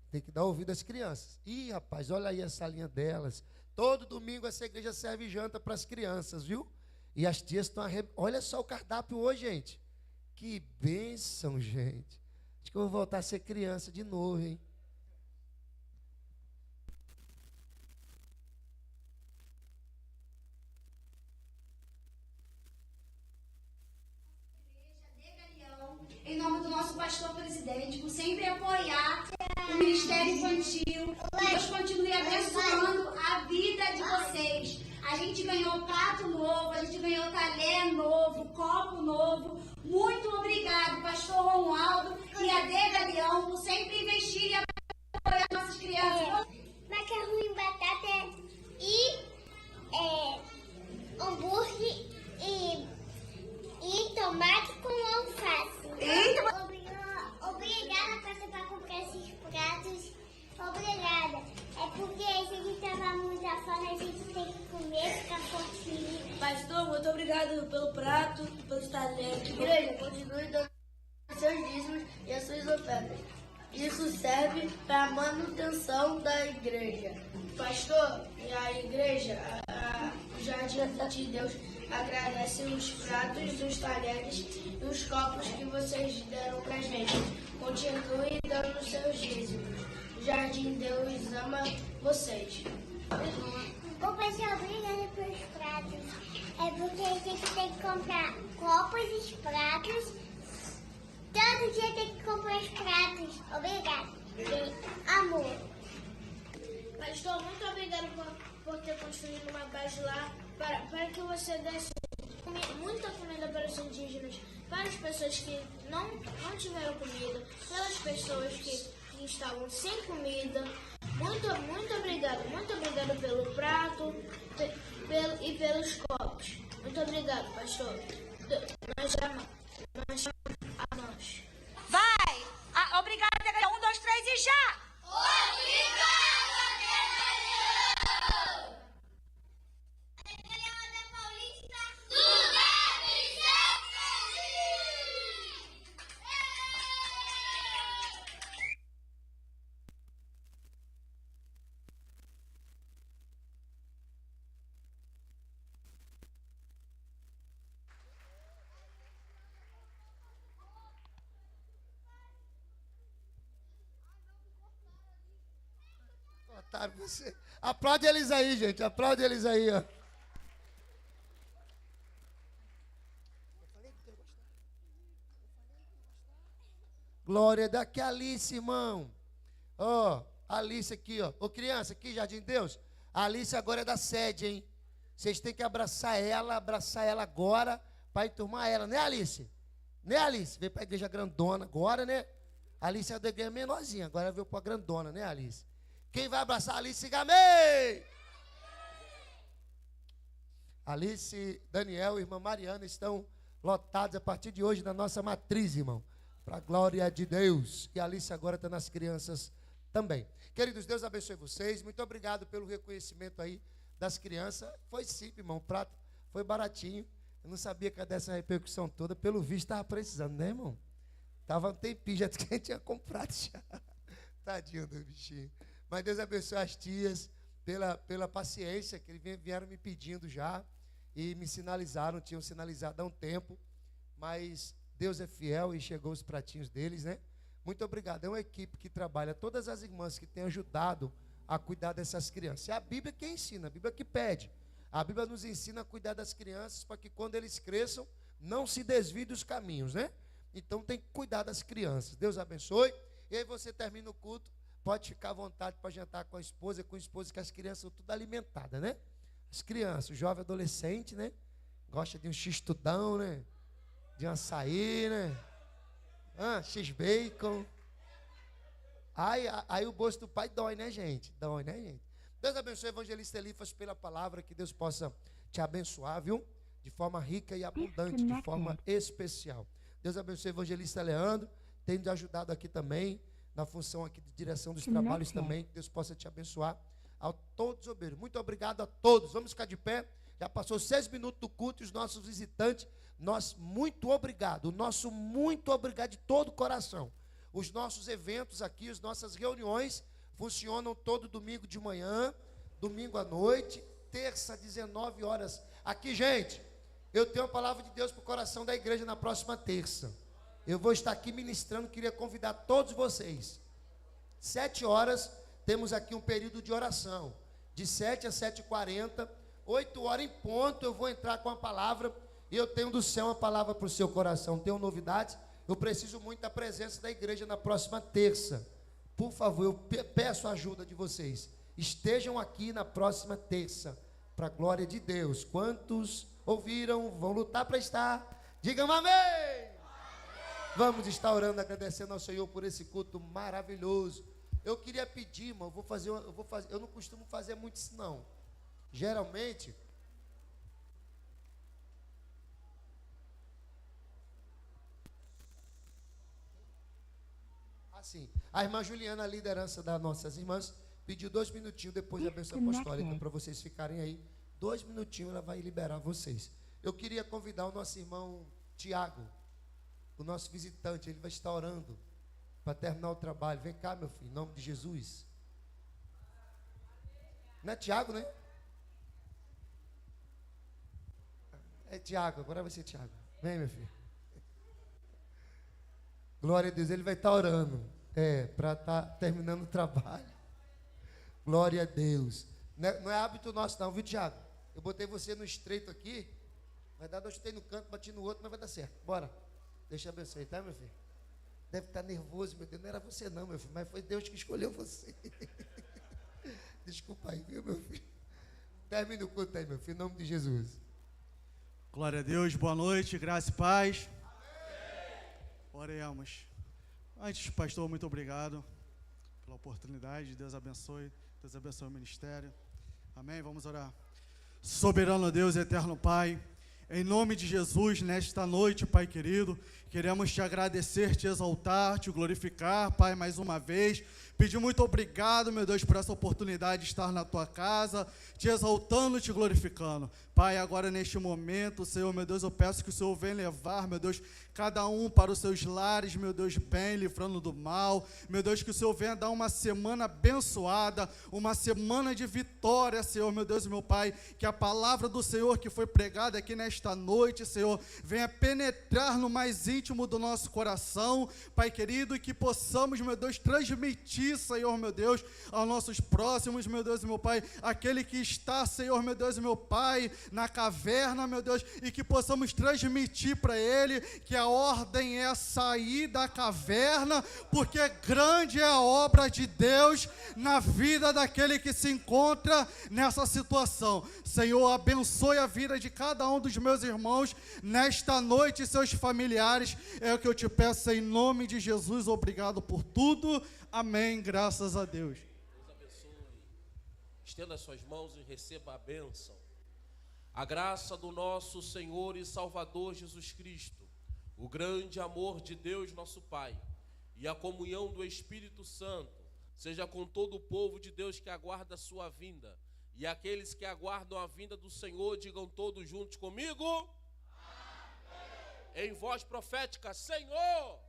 Tem que dar ouvido às crianças. Ih, rapaz, olha aí a salinha delas. Todo domingo essa igreja serve janta para as crianças, viu? E as tias estão Olha só o cardápio hoje, gente. Que bênção, gente. Acho que eu vou voltar a ser criança de novo, hein? Em nome do nosso pastor presidente, por sempre apoiar o Ministério Infantil. Deus continue abençoando a vida de vocês. A gente ganhou prato novo, a gente ganhou talher novo, copo novo. Muito obrigado, pastor Romualdo e a Dega Leão, por sempre investir e apoiar nossas crianças. Macarrão e batata e hambúrguer e tomate com alface. Obrigada por participar comprar esses pratos. Obrigada. É porque se a gente estava muito fome, a gente tem que comer, ficar fortinho. Pastor, muito obrigado pelo prato, pelos talentos. Igreja, continue dando seus dízimos e as suas ofertas. Isso serve para a manutenção da igreja. Pastor, e a igreja, o Jardim de Deus, agradece os pratos, os talheres e os copos que vocês deram pra gente. Continue dando seus dízimos. O Jardim de Deus ama vocês. Ô, pastor, obrigada pelos pratos. É porque a gente tem que comprar copos e pratos. Todo dia tem que comprar os pratos. Obrigada. Amor. Pastor, muito obrigado por ter construído uma base lá para que você desse muita comida para os indígenas, para as pessoas que não tiveram comida, pelas pessoas que estavam sem comida. Muito obrigado. Muito obrigado pelo prato e pelos copos. Muito obrigado, pastor. Nós amamos. Vai! Obrigada, 1, 2, 3 e já! Obrigada, Otávio, você. Aplaude eles aí, gente. Aplaude eles aí, ó. Glória daqui a Alice, irmão. Ó, Alice aqui, ó. Ô, criança, aqui, Jardim de Deus. A Alice agora é da sede, hein? Vocês têm que abraçar ela agora para enturmar ela, né, Alice? Né, Alice? Veio para a igreja grandona agora, né? A Alice é da igreja menorzinha, agora veio para a grandona, né, Alice? Quem vai abraçar a Alice, diga amém! Alice, Daniel e irmã Mariana estão lotados a partir de hoje na nossa matriz, irmão. Para a glória de Deus. E a Alice agora está nas crianças também. Queridos, Deus abençoe vocês. Muito obrigado pelo reconhecimento aí das crianças. Foi simples, irmão. O prato foi baratinho. Eu não sabia que dessa repercussão toda. Pelo visto, estava precisando, né, irmão? Estava um tempinho já que a gente tinha comprado já. Tadinho do bichinho. Mas Deus abençoe as tias pela paciência que eles vieram me pedindo já. E me sinalizaram, tinham sinalizado há um tempo. Mas Deus é fiel e chegou os pratinhos deles, né? Muito obrigado. É uma equipe que trabalha, todas as irmãs que têm ajudado a cuidar dessas crianças. É a Bíblia que ensina, a Bíblia que pede. A Bíblia nos ensina a cuidar das crianças para que quando eles cresçam, não se desviem dos caminhos, né? Então tem que cuidar das crianças. Deus abençoe. E aí você termina o culto, pode ficar à vontade para jantar com a esposa, que as crianças são tudo alimentadas, né? As crianças, o jovem adolescente, né? Gosta de um x-tudão, né? De um açaí, né? X-bacon. Aí o bolso do pai dói, né, gente? Dói, né, gente? Deus abençoe, evangelista Elifas, pela palavra, que Deus possa te abençoar, viu? De forma rica e abundante, de forma especial. Deus abençoe, evangelista Leandro, tem nos ajudado aqui também, na função aqui de direção dos trabalhos também, que Deus possa te abençoar. A todos os obreiros, muito obrigado a todos. Vamos ficar de pé. Já passou 6 minutos do culto e os nossos visitantes, muito obrigado de todo o coração. Os nossos eventos aqui, as nossas reuniões funcionam todo domingo de manhã, domingo à noite, terça, 19 horas. Aqui, gente, eu tenho a palavra de Deus para o coração da igreja na próxima terça. Eu vou estar aqui ministrando, queria convidar todos vocês. 7 horas, temos aqui um período de oração, de 7 às 7h40, 8 horas em ponto, eu vou entrar com a palavra, e eu tenho do céu uma palavra para o seu coração. Tenho novidades, eu preciso muito da presença da igreja na próxima terça. Por favor, eu peço a ajuda de vocês. Estejam aqui na próxima terça, para a glória de Deus. Quantos ouviram, vão lutar para estar? Digam amém! Vamos estar orando, agradecendo ao Senhor por esse culto maravilhoso. Eu queria pedir, irmão, eu não costumo fazer muito isso não. Geralmente, assim, a irmã Juliana, a liderança das nossas irmãs, pediu 2 minutinhos depois da bênção apostólica para vocês ficarem aí. 2 minutinhos, ela vai liberar vocês. Eu queria convidar o nosso irmão Tiago, o nosso visitante, ele vai estar orando para terminar o trabalho. Vem cá, meu filho, em nome de Jesus. Não é Tiago, né? É Tiago, agora vai ser Tiago. Vem, meu filho. Glória a Deus, ele vai estar orando. Para estar terminando o trabalho. Glória a Deus. Não é hábito nosso não, viu, Tiago? Eu botei você no estreito aqui. Vai dar 2 chutei no canto, bati no outro, mas vai dar certo. Bora. Deixa eu abençoe, tá, meu filho? Deve estar nervoso, meu Deus. Não era você não, meu filho, mas foi Deus que escolheu você. Desculpa aí, viu, meu filho? Termine o culto aí, meu filho, em nome de Jesus. Glória a Deus, boa noite, graça e paz. Amém. Oremos. Antes, pastor, muito obrigado pela oportunidade. Deus abençoe o ministério. Amém, vamos orar. Soberano Deus, eterno Pai, Em nome de Jesus, nesta noite, Pai querido, queremos te agradecer, te exaltar, te glorificar, Pai, mais uma vez. Pedir muito obrigado, meu Deus, por essa oportunidade de estar na tua casa, te exaltando, te glorificando. Pai, agora neste momento, Senhor, meu Deus, eu peço que o Senhor venha levar, meu Deus, cada um para os seus lares, meu Deus, bem, livrando do mal. Meu Deus, que o Senhor venha dar uma semana abençoada, uma semana de vitória, Senhor, meu Deus e meu Pai. Que a palavra do Senhor que foi pregada aqui nesta noite, Senhor, venha penetrar no mais íntimo do nosso coração, Pai querido, e que possamos, meu Deus, transmitir, Senhor, meu Deus, aos nossos próximos, meu Deus e meu Pai, aquele que está, Senhor, meu Deus e meu Pai, na caverna, meu Deus, e que possamos transmitir para ele que a ordem é sair da caverna, porque grande é a obra de Deus na vida daquele que se encontra nessa situação. Senhor, abençoe a vida de cada um dos meus irmãos nesta noite e seus familiares, é o que eu te peço em nome de Jesus. Obrigado por tudo, amém, graças a Deus. Deus abençoe. Estenda as suas mãos e receba a bênção. A graça do nosso Senhor e Salvador Jesus Cristo, o grande amor de Deus nosso Pai e a comunhão do Espírito Santo seja com todo o povo de Deus que aguarda a sua vinda. E aqueles que aguardam a vinda do Senhor, digam todos juntos comigo. Amém. Em voz profética, Senhor,